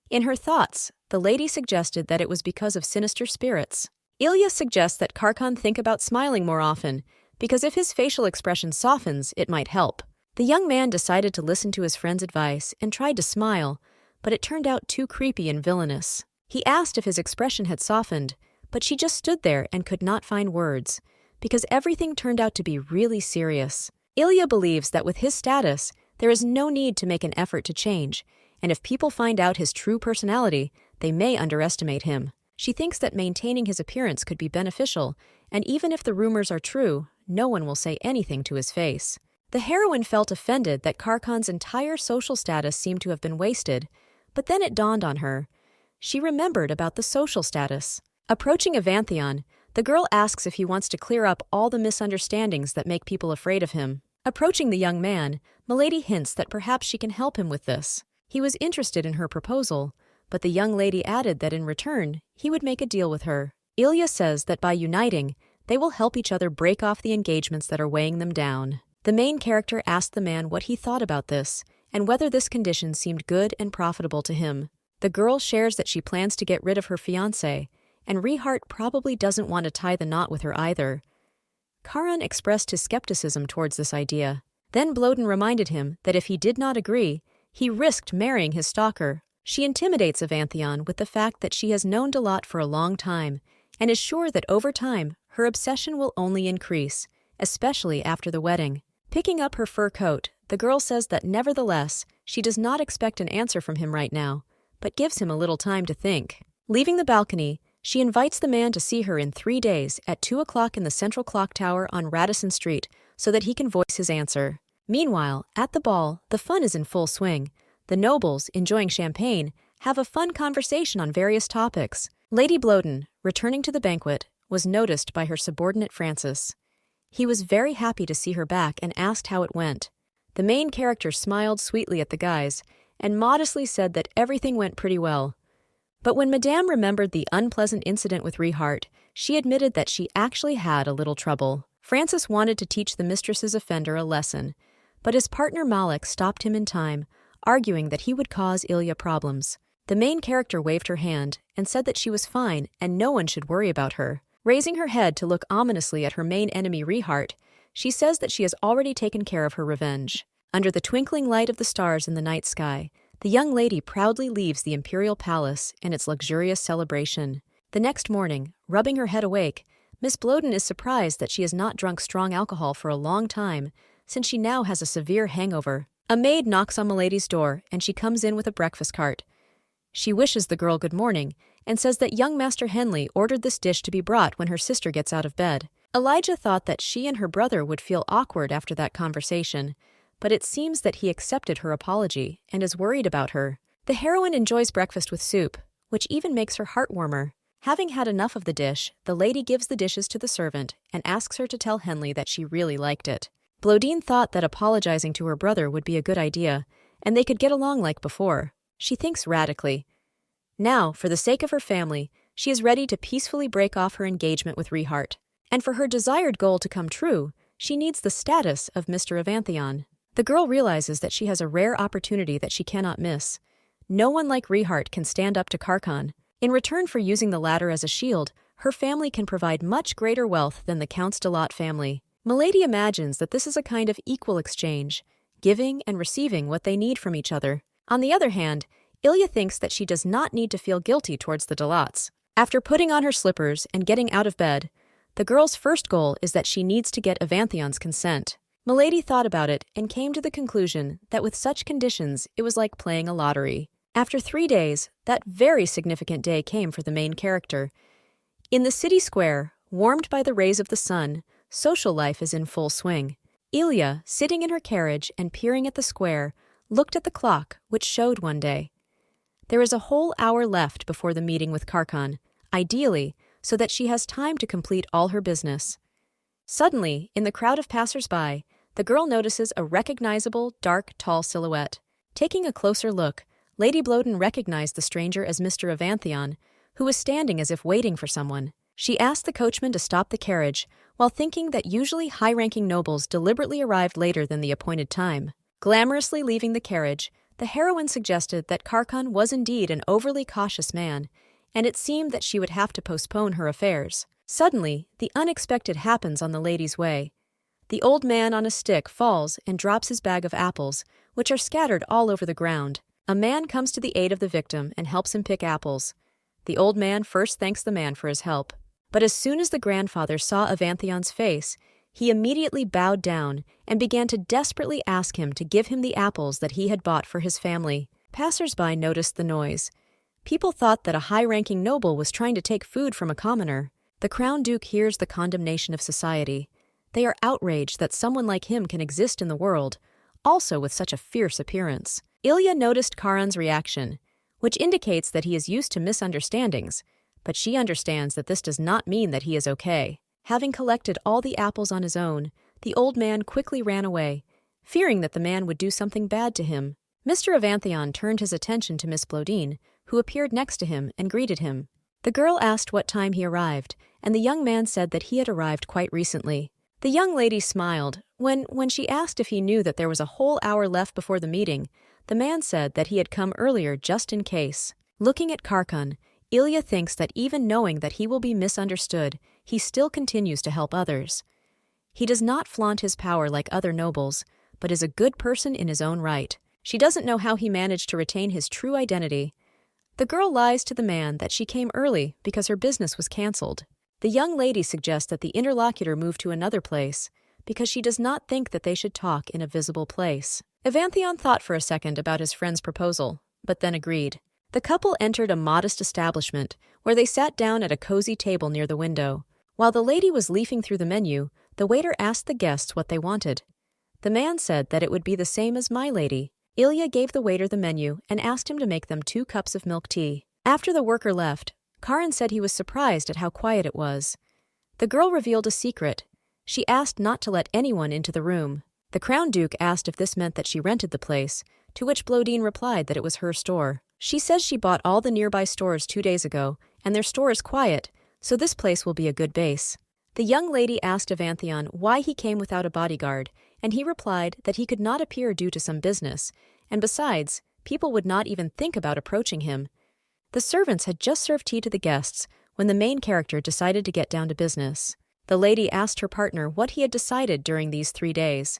In her thoughts, the lady suggested that it was because of sinister spirits. Ilya suggests that Karan think about smiling more often, because if his facial expression softens, it might help. The young man decided to listen to his friend's advice and tried to smile, but it turned out too creepy and villainous. He asked if his expression had softened, but she just stood there and could not find words, because everything turned out to be really serious. Ilya believes that with his status, there is no need to make an effort to change, and if people find out his true personality, they may underestimate him. She thinks that maintaining his appearance could be beneficial, and even if the rumors are true, no one will say anything to his face. The heroine felt offended that Karan's entire social status seemed to have been wasted, but then it dawned on her. She remembered about the social status. Approaching Avantheon, the girl asks if he wants to clear up all the misunderstandings that make people afraid of him. Approaching the young man, Milady hints that perhaps she can help him with this. He was interested in her proposal, but the young lady added that in return, he would make a deal with her. Ilya says that by uniting, they will help each other break off the engagements that are weighing them down. The main character asked the man what he thought about this, and whether this condition seemed good and profitable to him. The girl shares that she plans to get rid of her fiancé, and Reart probably doesn't want to tie the knot with her either. Karan expressed his skepticism towards this idea. Then Bloden reminded him that if he did not agree, he risked marrying his stalker. She intimidates Avantheon with the fact that she has known Dalat for a long time, and is sure that over time, her obsession will only increase, especially after the wedding. Picking up her fur coat, the girl says that nevertheless, she does not expect an answer from him right now, but gives him a little time to think. Leaving the balcony, she invites the man to see her in 3 days at 2 o'clock in the central clock tower on Radisson Street so that he can voice his answer. Meanwhile, at the ball, the fun is in full swing. The nobles, enjoying champagne, have a fun conversation on various topics. Lady Bloden, returning to the banquet, was noticed by her subordinate Francis. He was very happy to see her back and asked how it went. The main character smiled sweetly at the guys and modestly said that everything went pretty well. But when Madame remembered the unpleasant incident with Reart, she admitted that she actually had a little trouble. Francis wanted to teach the mistress's offender a lesson, but his partner Malik stopped him in time, arguing that he would cause Ilya problems. The main character waved her hand and said that she was fine and no one should worry about her. Raising her head to look ominously at her main enemy Reart, she says that she has already taken care of her revenge. Under the twinkling light of the stars in the night sky, the young lady proudly leaves the imperial palace and its luxurious celebration. The next morning, rubbing her head awake, Miss Bloden is surprised that she has not drunk strong alcohol for a long time, since she now has a severe hangover. A maid knocks on Milady's door, and she comes in with a breakfast cart. She wishes the girl good morning, and says that young Master Henley ordered this dish to be brought when her sister gets out of bed. Elijah thought that she and her brother would feel awkward after that conversation, but it seems that he accepted her apology and is worried about her. The heroine enjoys breakfast with soup, which even makes her heart warmer. Having had enough of the dish, the lady gives the dishes to the servant and asks her to tell Henley that she really liked it. Bloden thought that apologizing to her brother would be a good idea, and they could get along like before. She thinks radically. Now, for the sake of her family, she is ready to peacefully break off her engagement with Reart. And for her desired goal to come true, she needs the status of Mr. Avantheon. The girl realizes that she has a rare opportunity that she cannot miss. No one like Reart can stand up to Karan. In return for using the latter as a shield, her family can provide much greater wealth than the Count's Dalat family. Milady imagines that this is a kind of equal exchange, giving and receiving what they need from each other. On the other hand, Ilya thinks that she does not need to feel guilty towards the Dalats. After putting on her slippers and getting out of bed, the girl's first goal is that she needs to get Avantheon's consent. Milady thought about it and came to the conclusion that with such conditions, it was like playing a lottery. After 3 days, that very significant day came for the main character. In the city square, warmed by the rays of the sun, social life is in full swing. Ilya, sitting in her carriage and peering at the square, looked at the clock, which showed 1 day. There is a whole hour left before the meeting with Karan, ideally, so that she has time to complete all her business. Suddenly, in the crowd of passers-by, the girl notices a recognizable, dark, tall silhouette. Taking a closer look, Lady Bloden recognized the stranger as Mr. Avanthion, who was standing as if waiting for someone. She asked the coachman to stop the carriage, while thinking that usually high-ranking nobles deliberately arrived later than the appointed time. Glamorously leaving the carriage, the heroine suggested that Karan was indeed an overly cautious man, and it seemed that she would have to postpone her affairs. Suddenly, the unexpected happens on the lady's way. The old man on a stick falls and drops his bag of apples, which are scattered all over the ground. A man comes to the aid of the victim and helps him pick apples. The old man first thanks the man for his help, but as soon as the grandfather saw Avanthion's face, he immediately bowed down and began to desperately ask him to give him the apples that he had bought for his family. Passers-by noticed the noise. People thought that a high-ranking noble was trying to take food from a commoner. The Crown Duke hears the condemnation of society. They are outraged that someone like him can exist in the world, also with such a fierce appearance. Ilya noticed Karan's reaction, which indicates that he is used to misunderstandings, but she understands that this does not mean that he is okay. Having collected all the apples on his own, the old man quickly ran away, fearing that the man would do something bad to him. Mr. Avanthion turned his attention to Miss Bloden, who appeared next to him and greeted him. The girl asked what time he arrived, and the young man said that he had arrived quite recently. The young lady smiled. When she asked if he knew that there was a whole hour left before the meeting, the man said that he had come earlier just in case. Looking at Karan, Ilya thinks that even knowing that he will be misunderstood, he still continues to help others. He does not flaunt his power like other nobles, but is a good person in his own right. She doesn't know how he managed to retain his true identity. The girl lies to the man that she came early because her business was cancelled. The young lady suggests that the interlocutor move to another place, because she does not think that they should talk in a visible place. Avanthion thought for a second about his friend's proposal, but then agreed. The couple entered a modest establishment, where they sat down at a cozy table near the window. While the lady was leafing through the menu, the waiter asked the guests what they wanted. The man said that it would be the same as my lady. Ilya gave the waiter the menu and asked him to make them 2 cups of milk tea. After the worker left, Karan said he was surprised at how quiet it was. The girl revealed a secret. She asked not to let anyone into the room. The Crown Duke asked if this meant that she rented the place, to which Bloden replied that it was her store. She says she bought all the nearby stores 2 days ago, and their store is quiet, so this place will be a good base. The young lady asked Avanthion why he came without a bodyguard, and he replied that he could not appear due to some business, and besides, people would not even think about approaching him. The servants had just served tea to the guests when the main character decided to get down to business. The lady asked her partner what he had decided during these 3 days.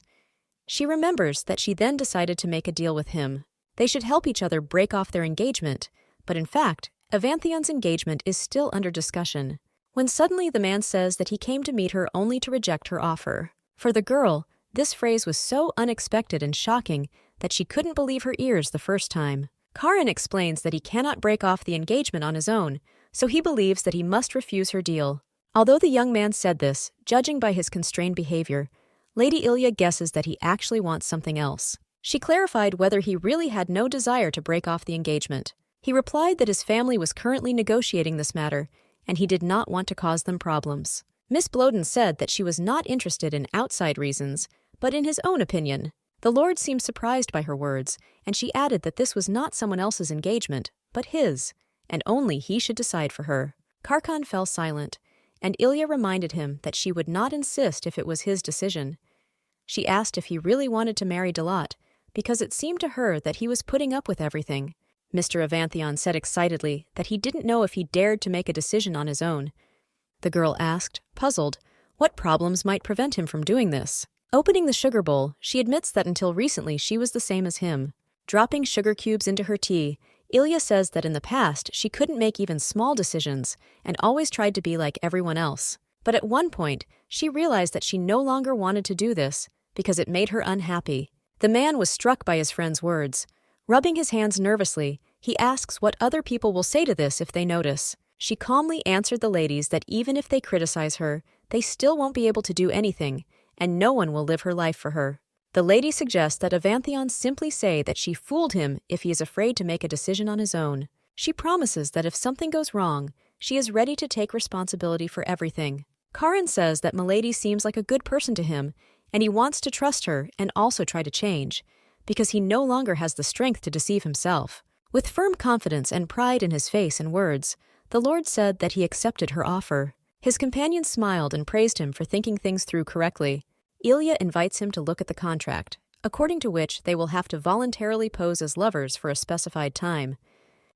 She remembers that she then decided to make a deal with him. They should help each other break off their engagement, but in fact, Avanthion's engagement is still under discussion, when suddenly the man says that he came to meet her only to reject her offer. For the girl, this phrase was so unexpected and shocking that she couldn't believe her ears the first time. Karan explains that he cannot break off the engagement on his own, so he believes that he must refuse her deal. Although the young man said this, judging by his constrained behavior, Lady Ilya guesses that he actually wants something else. She clarified whether he really had no desire to break off the engagement. He replied that his family was currently negotiating this matter, and he did not want to cause them problems. Miss Bloden said that she was not interested in outside reasons, but in his own opinion. The Lord seemed surprised by her words, and she added that this was not someone else's engagement, but his, and only he should decide for her. Karan fell silent, and Ilya reminded him that she would not insist if it was his decision. She asked if he really wanted to marry Dalat, because it seemed to her that he was putting up with everything. Mr. Avanthion said excitedly that he didn't know if he dared to make a decision on his own. The girl asked, puzzled, what problems might prevent him from doing this. Opening the sugar bowl, she admits that until recently she was the same as him. Dropping sugar cubes into her tea, Ilya says that in the past she couldn't make even small decisions and always tried to be like everyone else. But at one point, she realized that she no longer wanted to do this because it made her unhappy. The man was struck by his friend's words. Rubbing his hands nervously, he asks what other people will say to this if they notice. She calmly answered the ladies that even if they criticize her, they still won't be able to do anything, and no one will live her life for her. The lady suggests that Avanthion simply say that she fooled him if he is afraid to make a decision on his own. She promises that if something goes wrong, she is ready to take responsibility for everything. Karan says that Milady seems like a good person to him, and he wants to trust her and also try to change, because he no longer has the strength to deceive himself. With firm confidence and pride in his face and words, the Lord said that he accepted her offer. His companion smiled and praised him for thinking things through correctly. Ilya invites him to look at the contract, according to which they will have to voluntarily pose as lovers for a specified time.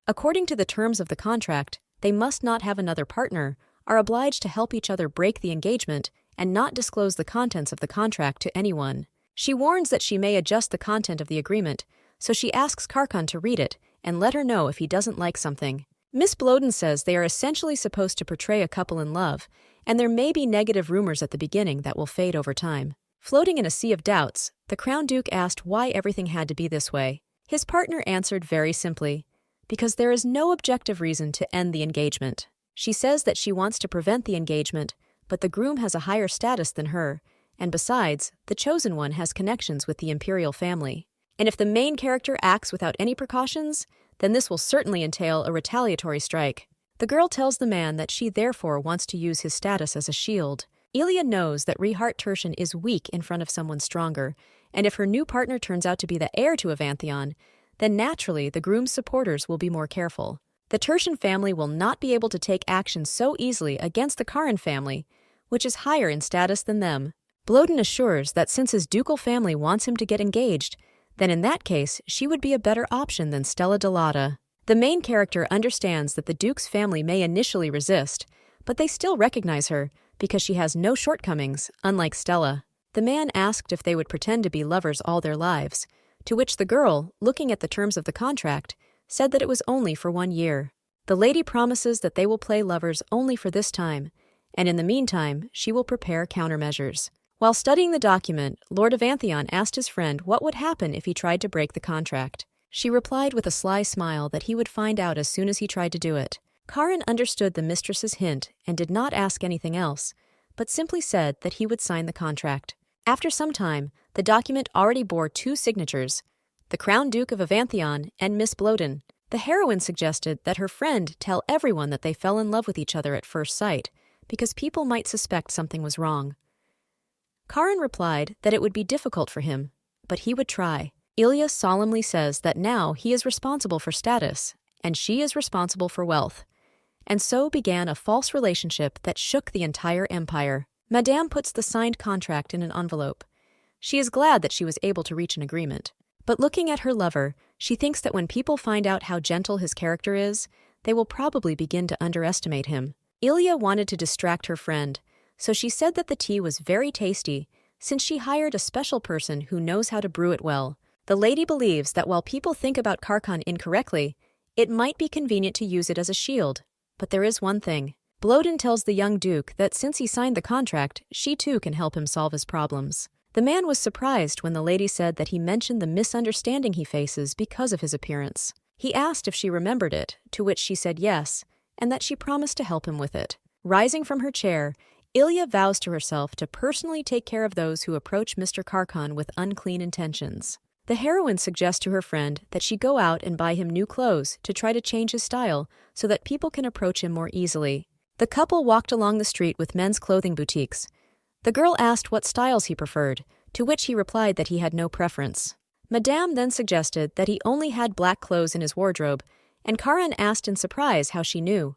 According to the terms of the contract, they must not have another partner, are obliged to help each other break the engagement, and not disclose the contents of the contract to anyone. She warns that she may adjust the content of the agreement, so she asks Karan to read it and let her know if he doesn't like something. Miss Bloden says they are essentially supposed to portray a couple in love, and there may be negative rumors at the beginning that will fade over time. Floating in a sea of doubts, the Crown Duke asked why everything had to be this way. His partner answered very simply, because there is no objective reason to end the engagement. She says that she wants to prevent the engagement, but the groom has a higher status than her, and besides, the chosen one has connections with the imperial family. And if the main character acts without any precautions, then this will certainly entail a retaliatory strike. The girl tells the man that she therefore wants to use his status as a shield. Ilya knows that Reart Tertian is weak in front of someone stronger, and if her new partner turns out to be the heir to Avanthion, then naturally the groom's supporters will be more careful. The Tertian family will not be able to take action so easily against the Karan family, which is higher in status than them. Bloden assures that since his ducal family wants him to get engaged, then in that case she would be a better option than Stella Delata. The main character understands that the Duke's family may initially resist, but they still recognize her because she has no shortcomings, unlike Stella. The man asked if they would pretend to be lovers all their lives, to which the girl, looking at the terms of the contract, said that it was only for 1 year. The lady promises that they will play lovers only for this time, and in the meantime, she will prepare countermeasures. While studying the document, Lord Avanthion asked his friend what would happen if he tried to break the contract. She replied with a sly smile that he would find out as soon as he tried to do it. Karan understood the mistress's hint and did not ask anything else, but simply said that he would sign the contract. After some time, the document already bore 2 signatures, the Crown Duke of Avanthion and Miss Bloden. The heroine suggested that her friend tell everyone that they fell in love with each other at first sight, because people might suspect something was wrong. Karan replied that it would be difficult for him, but he would try. Ilya solemnly says that now he is responsible for status, and she is responsible for wealth. And so began a false relationship that shook the entire empire. Madame puts the signed contract in an envelope. She is glad that she was able to reach an agreement. But looking at her lover, she thinks that when people find out how gentle his character is, they will probably begin to underestimate him. Ilya wanted to distract her friend, so she said that the tea was very tasty, since she hired a special person who knows how to brew it well. The lady believes that while people think about Karan incorrectly, it might be convenient to use it as a shield. But there is one thing. Bloden tells the young duke that since he signed the contract, she too can help him solve his problems. The man was surprised when the lady said that he mentioned the misunderstanding he faces because of his appearance. He asked if she remembered it, to which she said yes, and that she promised to help him with it. Rising from her chair, Ilya vows to herself to personally take care of those who approach Mr. Karan with unclean intentions. The heroine suggests to her friend that she go out and buy him new clothes to try to change his style so that people can approach him more easily. The couple walked along the street with men's clothing boutiques. The girl asked what styles he preferred, to which he replied that he had no preference. Madame then suggested that he only had black clothes in his wardrobe, and Karan asked in surprise how she knew.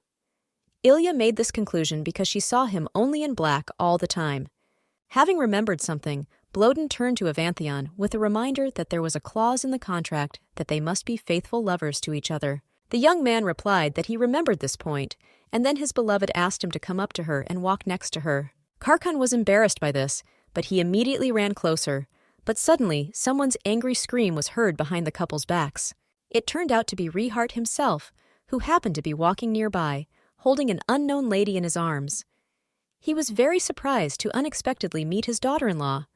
Ilya made this conclusion because she saw him only in black all the time. Having remembered something, Bloden turned to Avanthion with a reminder that there was a clause in the contract that they must be faithful lovers to each other. The young man replied that he remembered this point, and then his beloved asked him to come up to her and walk next to her. Karan was embarrassed by this, but he immediately ran closer. But suddenly, someone's angry scream was heard behind the couple's backs. It turned out to be Reart himself, who happened to be walking nearby, holding an unknown lady in his arms. He was very surprised to unexpectedly meet his daughter-in-law.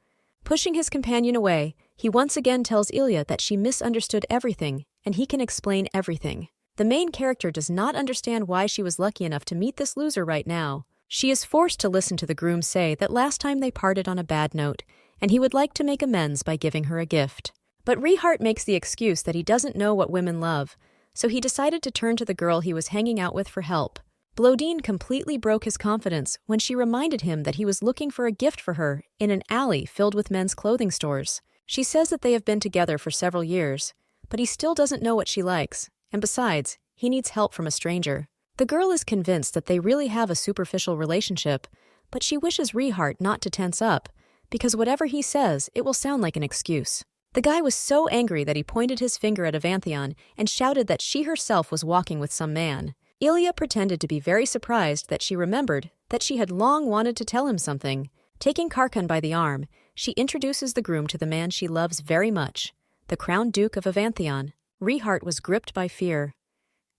Pushing his companion away, he once again tells Ilya that she misunderstood everything, and he can explain everything. The main character does not understand why she was lucky enough to meet this loser right now. She is forced to listen to the groom say that last time they parted on a bad note, and he would like to make amends by giving her a gift. But Reart makes the excuse that he doesn't know what women love, so he decided to turn to the girl he was hanging out with for help. Blodine completely broke his confidence when she reminded him that he was looking for a gift for her in an alley filled with men's clothing stores. She says that they have been together for several years, but he still doesn't know what she likes, and besides, he needs help from a stranger. The girl is convinced that they really have a superficial relationship, but she wishes Reart not to tense up, because whatever he says, it will sound like an excuse. The guy was so angry that he pointed his finger at Avanthion and shouted that she herself was walking with some man. Ilya pretended to be very surprised that she remembered that she had long wanted to tell him something. Taking Karan by the arm, she introduces the groom to the man she loves very much, the Crown Duke of Avanthion. Reart was gripped by fear.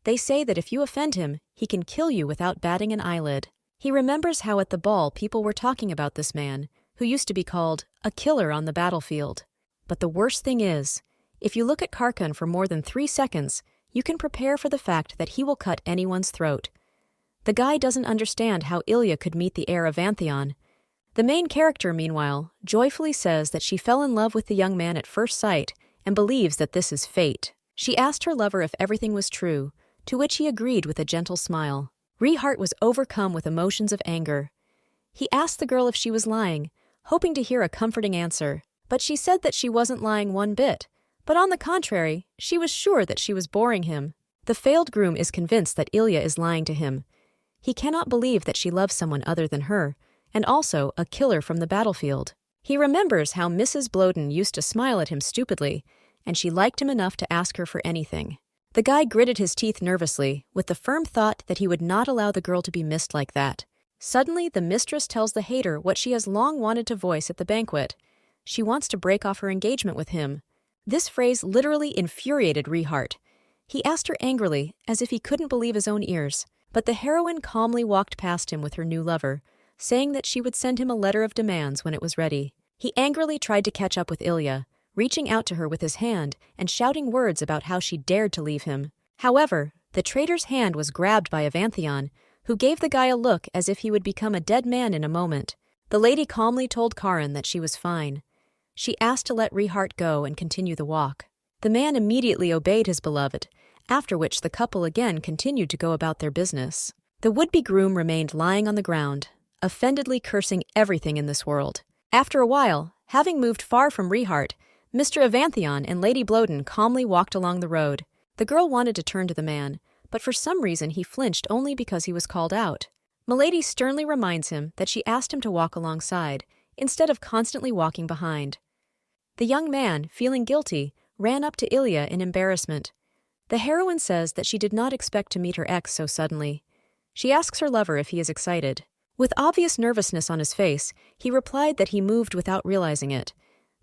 They say that if you offend him, he can kill you without batting an eyelid. He remembers how at the ball people were talking about this man, who used to be called a killer on the battlefield. But the worst thing is, if you look at Karan for more than 3 seconds, you can prepare for the fact that he will cut anyone's throat. The guy doesn't understand how Ilya could meet the heir of Avanthion. The main character, meanwhile, joyfully says that she fell in love with the young man at first sight and believes that this is fate. She asked her lover if everything was true, to which he agreed with a gentle smile. Reart was overcome with emotions of anger. He asked the girl if she was lying, hoping to hear a comforting answer, but she said that she wasn't lying one bit. But on the contrary, she was sure that she was boring him. The failed groom is convinced that Ilya is lying to him. He cannot believe that she loves someone other than her, and also a killer from the battlefield. He remembers how Mrs. Blodin used to smile at him stupidly, and she liked him enough to ask her for anything. The guy gritted his teeth nervously, with the firm thought that he would not allow the girl to be missed like that. Suddenly, the mistress tells the hater what she has long wanted to voice at the banquet. She wants to break off her engagement with him. This phrase literally infuriated Reart. He asked her angrily, as if he couldn't believe his own ears, but the heroine calmly walked past him with her new lover, saying that she would send him a letter of demands when it was ready. He angrily tried to catch up with Ilya, reaching out to her with his hand and shouting words about how she dared to leave him. However, the traitor's hand was grabbed by Avanthion, who gave the guy a look as if he would become a dead man in a moment. The lady calmly told Karan that she was fine. She asked to let Reart go and continue the walk. The man immediately obeyed his beloved, after which the couple again continued to go about their business. The would-be groom remained lying on the ground, offendedly cursing everything in this world. After a while, having moved far from Reart, Mr. Avanthion and Lady Blodin calmly walked along the road. The girl wanted to turn to the man, but for some reason he flinched only because he was called out. Milady sternly reminds him that she asked him to walk alongside, instead of constantly walking behind. The young man, feeling guilty, ran up to Ilya in embarrassment. The heroine says that she did not expect to meet her ex so suddenly. She asks her lover if he is excited. With obvious nervousness on his face, he replied that he moved without realizing it,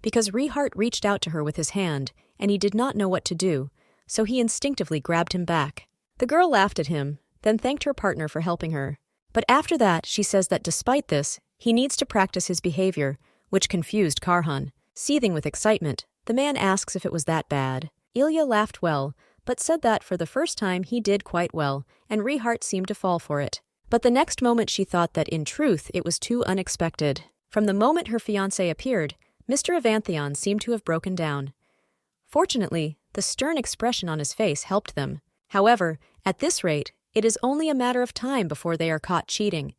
because Reart reached out to her with his hand, and he did not know what to do, so he instinctively grabbed him back. The girl laughed at him, then thanked her partner for helping her. But after that, she says that despite this, he needs to practice his behavior, which confused Karan. Seething with excitement, the man asks if it was that bad. Ilya laughed well, but said that for the first time he did quite well, and Reart seemed to fall for it. But the next moment she thought that in truth it was too unexpected. From the moment her fiancé appeared, Mr. Avanthion seemed to have broken down. Fortunately, the stern expression on his face helped them. However, at this rate, it is only a matter of time before they are caught cheating.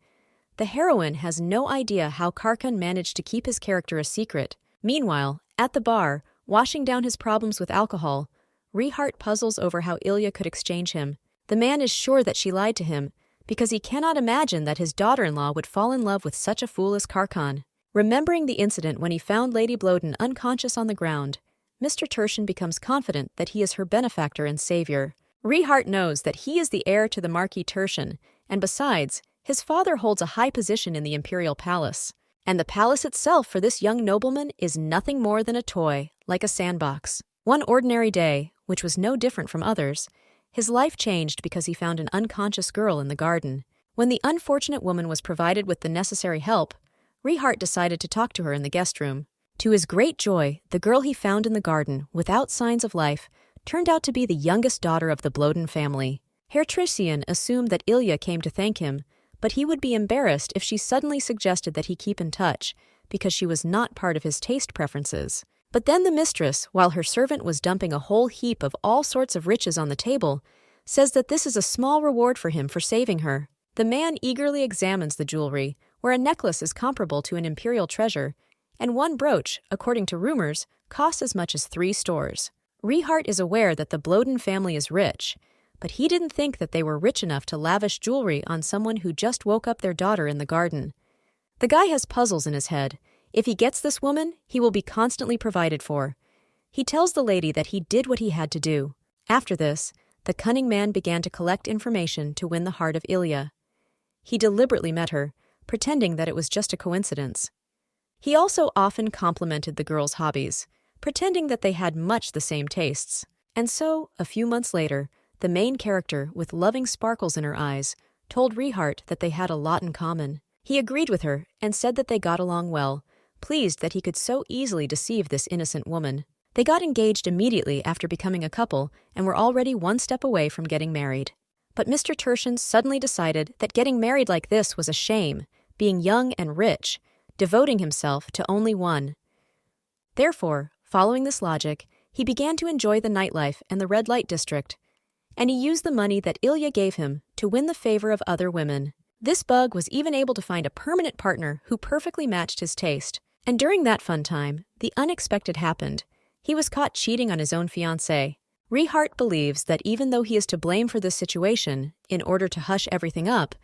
The heroine has no idea how Karan managed to keep his character a secret. Meanwhile, at the bar, washing down his problems with alcohol, Reart puzzles over how Ilya could exchange him. The man is sure that she lied to him, because he cannot imagine that his daughter-in-law would fall in love with such a fool as Karan. Remembering the incident when he found Lady Blodin unconscious on the ground, Mr. Tertian becomes confident that he is her benefactor and savior. Reart knows that he is the heir to the Marquis Tertian, and besides, his father holds a high position in the imperial palace. And the palace itself for this young nobleman is nothing more than a toy, like a sandbox. One ordinary day, which was no different from others, his life changed because he found an unconscious girl in the garden. When the unfortunate woman was provided with the necessary help, Reart decided to talk to her in the guest room. To his great joy, the girl he found in the garden, without signs of life, turned out to be the youngest daughter of the Blodin family. Herr Tertian assumed that Ilya came to thank him, but he would be embarrassed if she suddenly suggested that he keep in touch, because she was not part of his taste preferences. But then the mistress, while her servant was dumping a whole heap of all sorts of riches on the table, says that this is a small reward for him for saving her. The man eagerly examines the jewelry, where a necklace is comparable to an imperial treasure, and one brooch, according to rumors, costs as much as 3 stores. Reart is aware that the Bloden family is rich, but he didn't think that they were rich enough to lavish jewelry on someone who just woke up their daughter in the garden. The guy has puzzles in his head. If he gets this woman, he will be constantly provided for. He tells the lady that he did what he had to do. After this, the cunning man began to collect information to win the heart of Ilya. He deliberately met her, pretending that it was just a coincidence. He also often complimented the girl's hobbies, pretending that they had much the same tastes. And so, a few months later, the main character, with loving sparkles in her eyes, told Reart that they had a lot in common. He agreed with her and said that they got along well, pleased that he could so easily deceive this innocent woman. They got engaged immediately after becoming a couple and were already one step away from getting married. But Mr. Tertian suddenly decided that getting married like this was a shame, being young and rich, devoting himself to only one. Therefore, following this logic, he began to enjoy the nightlife and the red light district, and he used the money that Ilya gave him to win the favor of other women. This bug was even able to find a permanent partner who perfectly matched his taste. And during that fun time, the unexpected happened. He was caught cheating on his own fiancée. Reart believes that even though he is to blame for this situation, in order to hush everything up,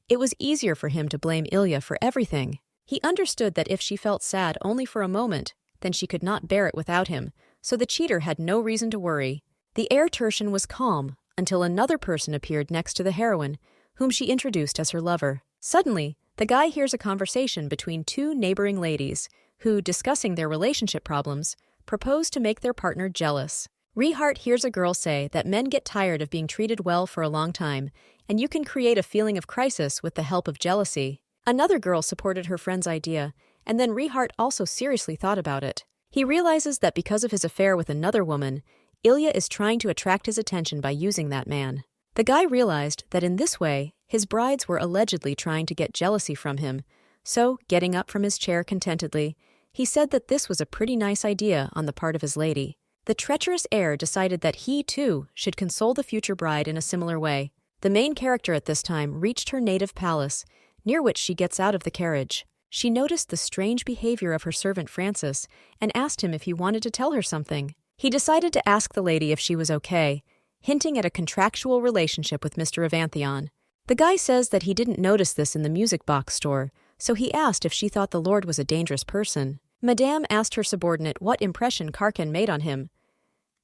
it was easier for him to blame Ilya for everything. He understood that if she felt sad only for a moment, then she could not bear it without him, so the cheater had no reason to worry. The heir Tertian was calm until another person appeared next to the heroine, whom she introduced as her lover. Suddenly, the guy hears a conversation between 2 neighboring ladies who, discussing their relationship problems, propose to make their partner jealous. Reart hears a girl say that men get tired of being treated well for a long time, and you can create a feeling of crisis with the help of jealousy. Another girl supported her friend's idea, and then Reart also seriously thought about it. He realizes that because of his affair with another woman, Ilya is trying to attract his attention by using that man. The guy realized that in this way, his brides were allegedly trying to get jealousy from him, so, getting up from his chair contentedly, he said that this was a pretty nice idea on the part of his lady. The treacherous heir decided that he, too, should console the future bride in a similar way. The main character at this time reached her native palace, near which she gets out of the carriage. She noticed the strange behavior of her servant Francis and asked him if he wanted to tell her something. He decided to ask the lady if she was okay, hinting at a contractual relationship with Mr. Evanthion. The guy says that he didn't notice this in the music box store, so he asked if she thought the Lord was a dangerous person. Madame asked her subordinate what impression Karan made on him.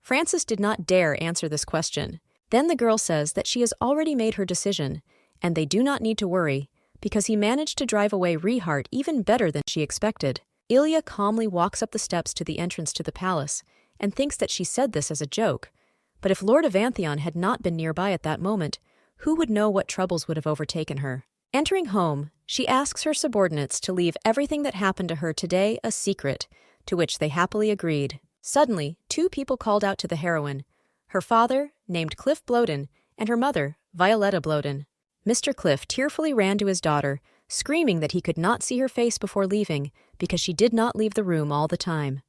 Francis did not dare answer this question. Then the girl says that she has already made her decision, and they do not need to worry, because he managed to drive away Reart even better than she expected. Ilya calmly walks up the steps to the entrance to the palace, and thinks that she said this as a joke. But if Lord Evanthion had not been nearby at that moment, who would know what troubles would have overtaken her? Entering home, she asks her subordinates to leave everything that happened to her today a secret, to which they happily agreed. Suddenly, 2 people called out to the heroine, her father, named Cliff Bloden, and her mother, Violetta Bloden. Mr. Cliff tearfully ran to his daughter, screaming that he could not see her face before leaving because she did not leave the room all the time.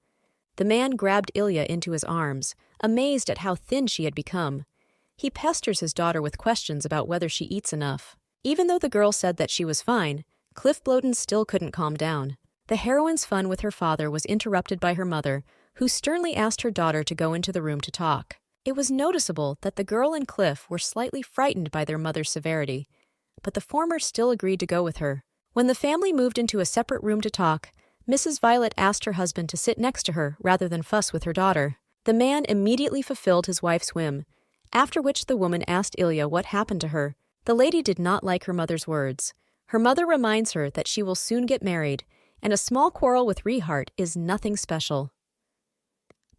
The man grabbed Ilya into his arms, amazed at how thin she had become. He pesters his daughter with questions about whether she eats enough. Even though the girl said that she was fine, Cliff Bloden still couldn't calm down. The heroine's fun with her father was interrupted by her mother, who sternly asked her daughter to go into the room to talk. It was noticeable that the girl and Cliff were slightly frightened by their mother's severity, but the former still agreed to go with her. When the family moved into a separate room to talk, Mrs. Violet asked her husband to sit next to her rather than fuss with her daughter. The man immediately fulfilled his wife's whim, after which the woman asked Ilya what happened to her. The lady did not like her mother's words. Her mother reminds her that she will soon get married, and a small quarrel with Reart is nothing special.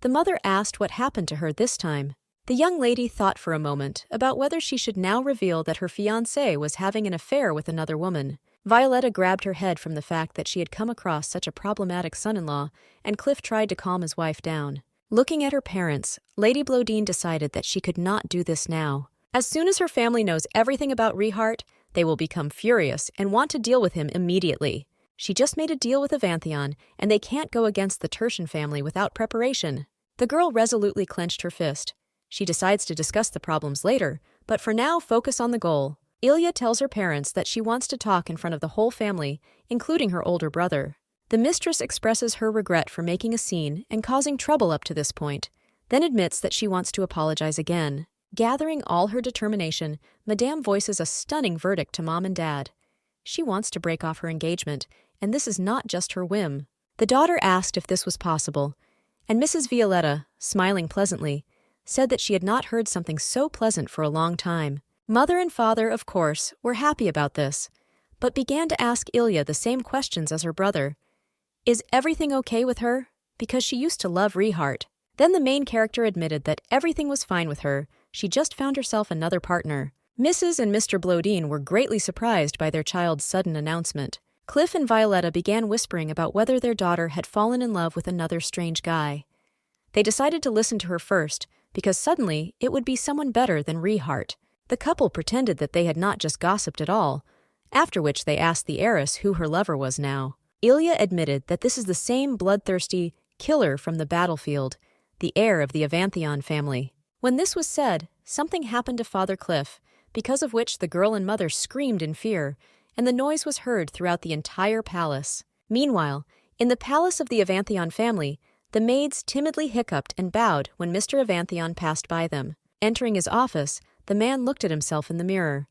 The mother asked what happened to her this time. The young lady thought for a moment about whether she should now reveal that her fiancé was having an affair with another woman. Violetta grabbed her head from the fact that she had come across such a problematic son-in-law, and Cliff tried to calm his wife down. Looking at her parents, Lady Blodine decided that she could not do this now. As soon as her family knows everything about Reart, they will become furious and want to deal with him immediately. She just made a deal with Avantheon, and they can't go against the Tertian family without preparation. The girl resolutely clenched her fist. She decides to discuss the problems later, but for now focus on the goal. Ilya tells her parents that she wants to talk in front of the whole family, including her older brother. The mistress expresses her regret for making a scene and causing trouble up to this point, then admits that she wants to apologize again. Gathering all her determination, Madame voices a stunning verdict to Mom and Dad. She wants to break off her engagement, and this is not just her whim. The daughter asked if this was possible, and Mrs. Violetta, smiling pleasantly, said that she had not heard something so pleasant for a long time. Mother and father, of course, were happy about this, but began to ask Ilya the same questions as her brother. Is everything okay with her? Because she used to love Reart. Then the main character admitted that everything was fine with her, she just found herself another partner. Mrs. and Mr. Blodine were greatly surprised by their child's sudden announcement. Cliff and Violetta began whispering about whether their daughter had fallen in love with another strange guy. They decided to listen to her first, because suddenly it would be someone better than Reart. The couple pretended that they had not just gossiped at all, after which they asked the heiress who her lover was now. Ilya admitted that this is the same bloodthirsty killer from the battlefield, the heir of the Avantheon family. When this was said, something happened to Father Cliff, because of which the girl and mother screamed in fear, and the noise was heard throughout the entire palace. Meanwhile, in the palace of the Avantheon family, the maids timidly hiccuped and bowed when Mr. Avantheon passed by them. Entering his office, the man looked at himself in the mirror.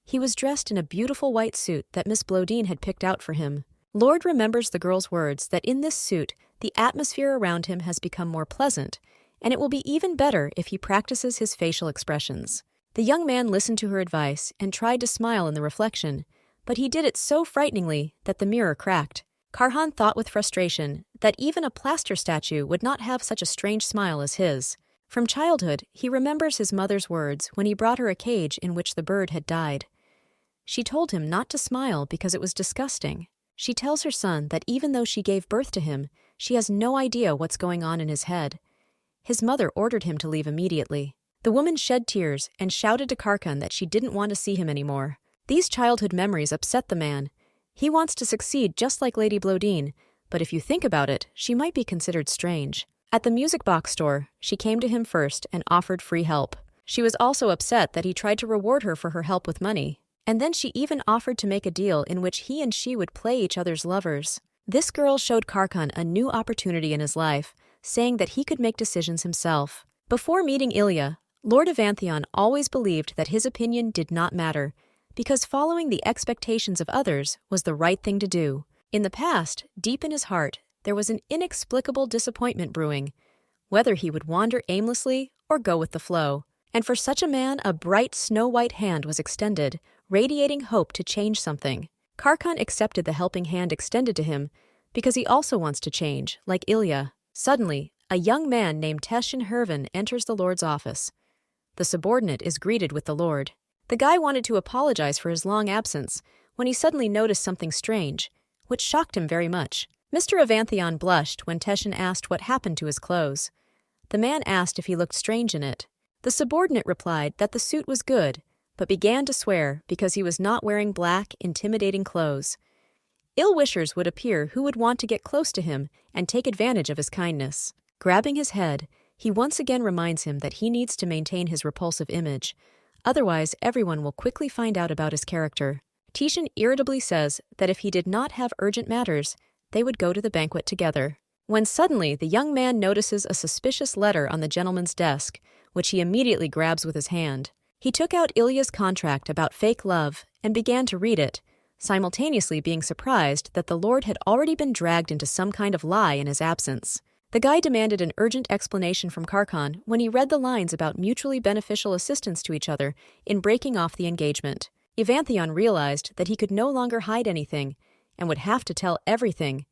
He was dressed in a beautiful white suit that Miss Blodine had picked out for him. Lord remembers the girl's words that in this suit, the atmosphere around him has become more pleasant, and it will be even better if he practices his facial expressions. The young man listened to her advice and tried to smile in the reflection, but he did it so frighteningly that the mirror cracked. Karan thought with frustration that even a plaster statue would not have such a strange smile as his. From childhood, he remembers his mother's words when he brought her a cage in which the bird had died. She told him not to smile because it was disgusting. She tells her son that even though she gave birth to him, she has no idea what's going on in his head. His mother ordered him to leave immediately. The woman shed tears and shouted to Karan that she didn't want to see him anymore. These childhood memories upset the man. He wants to succeed just like Lady Blodine, but if you think about it, she might be considered strange. At the music box store, she came to him first and offered free help. She was also upset that he tried to reward her for her help with money. And then she even offered to make a deal in which he and she would play each other's lovers. This girl showed Karan a new opportunity in his life, saying that he could make decisions himself. Before meeting Ilya, Lord Avantheon always believed that his opinion did not matter, because following the expectations of others was the right thing to do. In the past, deep in his heart, there was an inexplicable disappointment brewing, whether he would wander aimlessly or go with the flow. And for such a man, a bright snow-white hand was extended, radiating hope to change something. Karan accepted the helping hand extended to him because he also wants to change, like Ilya. Suddenly, a young man named Teshin Hervin enters the Lord's office. The subordinate is greeted with the Lord. The guy wanted to apologize for his long absence when he suddenly noticed something strange, which shocked him very much. Mr. Avantheon blushed when Teshin asked what happened to his clothes. The man asked if he looked strange in it. The subordinate replied that the suit was good, but began to swear because he was not wearing black, intimidating clothes. Ill-wishers would appear who would want to get close to him and take advantage of his kindness. Grabbing his head, he once again reminds him that he needs to maintain his repulsive image. Otherwise, everyone will quickly find out about his character. Tishin irritably says that if he did not have urgent matters, they would go to the banquet together. When suddenly the young man notices a suspicious letter on the gentleman's desk, which he immediately grabs with his hand. He took out Ilya's contract about fake love and began to read it, simultaneously being surprised that the Lord had already been dragged into some kind of lie in his absence. The guy demanded an urgent explanation from Karan when he read the lines about mutually beneficial assistance to each other in breaking off the engagement. Avantheon realized that he could no longer hide anything and would have to tell everything.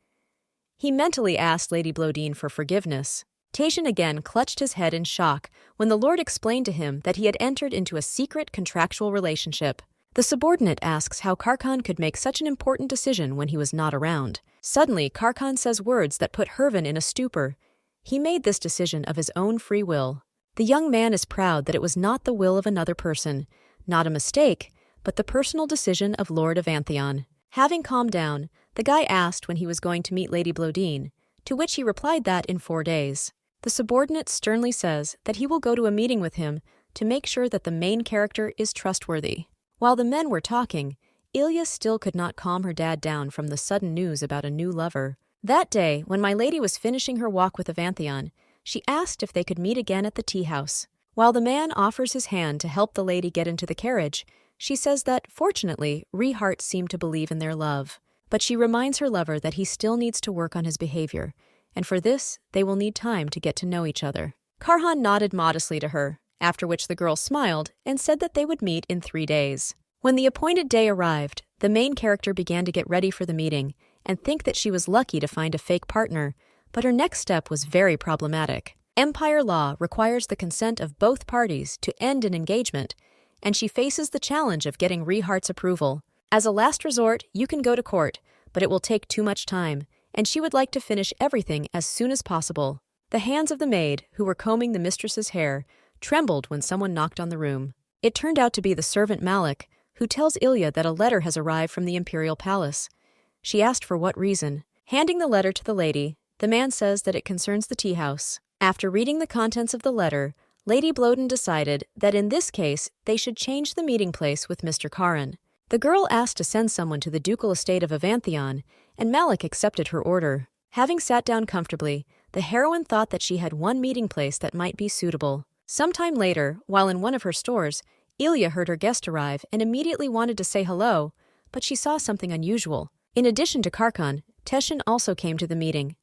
He mentally asked Lady Blodine for forgiveness. Tashin again clutched his head in shock when the Lord explained to him that he had entered into a secret contractual relationship. The subordinate asks how Karan could make such an important decision when he was not around. Suddenly, Karan says words that put Hervin in a stupor. He made this decision of his own free will. The young man is proud that it was not the will of another person, not a mistake, but the personal decision of Lord Avantheon. Having calmed down, The guy asked when he was going to meet Lady Blodine, to which he replied that in 4 days. The subordinate sternly says that he will go to a meeting with him to make sure that the main character is trustworthy. While the men were talking, Ilya still could not calm her dad down from the sudden news about a new lover. That day, when my lady was finishing her walk with Evanthion, she asked if they could meet again at the tea house. While the man offers his hand to help the lady get into the carriage, she says that, fortunately, Reart seemed to believe in their love. But she reminds her lover that he still needs to work on his behavior, and for this, they will need time to get to know each other. Karan nodded modestly to her, after which the girl smiled and said that they would meet in 3 days. When the appointed day arrived, the main character began to get ready for the meeting and think that she was lucky to find a fake partner, but her next step was very problematic. Empire law requires the consent of both parties to end an engagement, and she faces the challenge of getting Reart's approval. As a last resort, you can go to court, but it will take too much time, and she would like to finish everything as soon as possible. The hands of the maid, who were combing the mistress's hair, trembled when someone knocked on the room. It turned out to be the servant Malik, who tells Ilya that a letter has arrived from the imperial palace. She asked for what reason. Handing the letter to the lady, the man says that it concerns the tea house. After reading the contents of the letter, Lady Blodine decided that in this case they should change the meeting place with Mr. Karan. The girl asked to send someone to the ducal estate of Evanthion, and Malik accepted her order. Having sat down comfortably, the heroine thought that she had one meeting place that might be suitable. Sometime later, while in one of her stores, Ilya heard her guest arrive and immediately wanted to say hello, but she saw something unusual. In addition to Karan, Teshin also came to the meeting.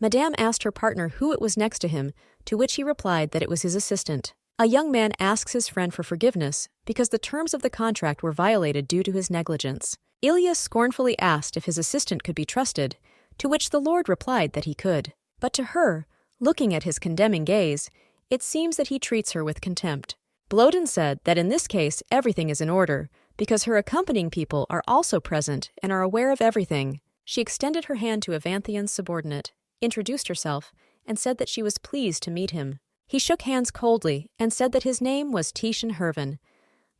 Madame asked her partner who it was next to him, to which he replied that it was his assistant. A young man asks his friend for forgiveness because the terms of the contract were violated due to his negligence. Ilya scornfully asked if his assistant could be trusted, to which the lord replied that he could. But to her, looking at his condemning gaze, it seems that he treats her with contempt. Blodine said that in this case everything is in order, because her accompanying people are also present and are aware of everything. She extended her hand to Evanthion's subordinate, introduced herself, and said that she was pleased to meet him. He shook hands coldly and said that his name was Tishin Hervin.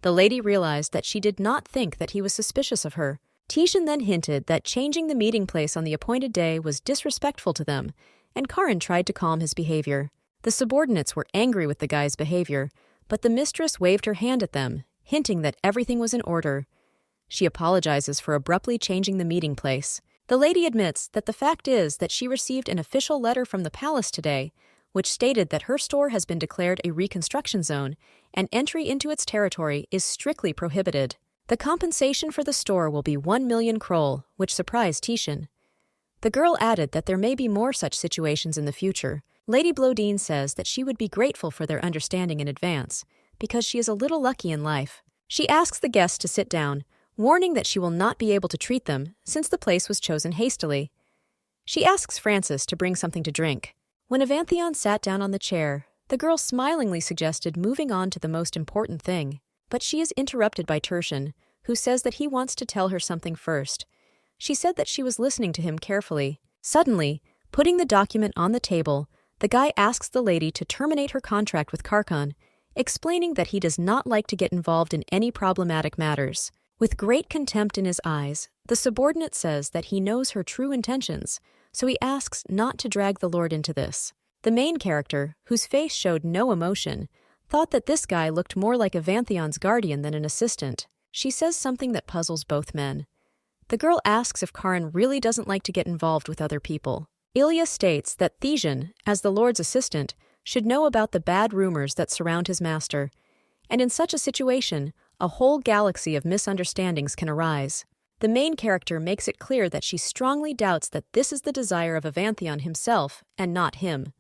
The lady realized that she did not think that he was suspicious of her. Tishin then hinted that changing the meeting place on the appointed day was disrespectful to them, and Karan tried to calm his behavior. The subordinates were angry with the guy's behavior, but the mistress waved her hand at them, hinting that everything was in order. She apologizes for abruptly changing the meeting place. The lady admits that the fact is that she received an official letter from the palace today, which stated that her store has been declared a reconstruction zone, and entry into its territory is strictly prohibited. The compensation for the store will be 1 million krol, which surprised Tishin. The girl added that there may be more such situations in the future. Lady Blodine says that she would be grateful for their understanding in advance, because she is a little lucky in life. She asks the guests to sit down, warning that she will not be able to treat them since the place was chosen hastily. She asks Francis to bring something to drink. When Evanthion sat down on the chair, the girl smilingly suggested moving on to the most important thing, but she is interrupted by Tershin, who says that he wants to tell her something first. She said that she was listening to him carefully. Suddenly, putting the document on the table, the guy asks the lady to terminate her contract with Karan, explaining that he does not like to get involved in any problematic matters. With great contempt in his eyes, the subordinate says that he knows her true intentions, so he asks not to drag the lord into this. The main character, whose face showed no emotion, thought that this guy looked more like Evanthion's guardian than an assistant. She says something that puzzles both men. The girl asks if Karan really doesn't like to get involved with other people. Ilya states that Thesian, as the lord's assistant, should know about the bad rumors that surround his master, and in such a situation, a whole galaxy of misunderstandings can arise. The main character makes it clear that she strongly doubts that this is the desire of Evanthion himself and not him.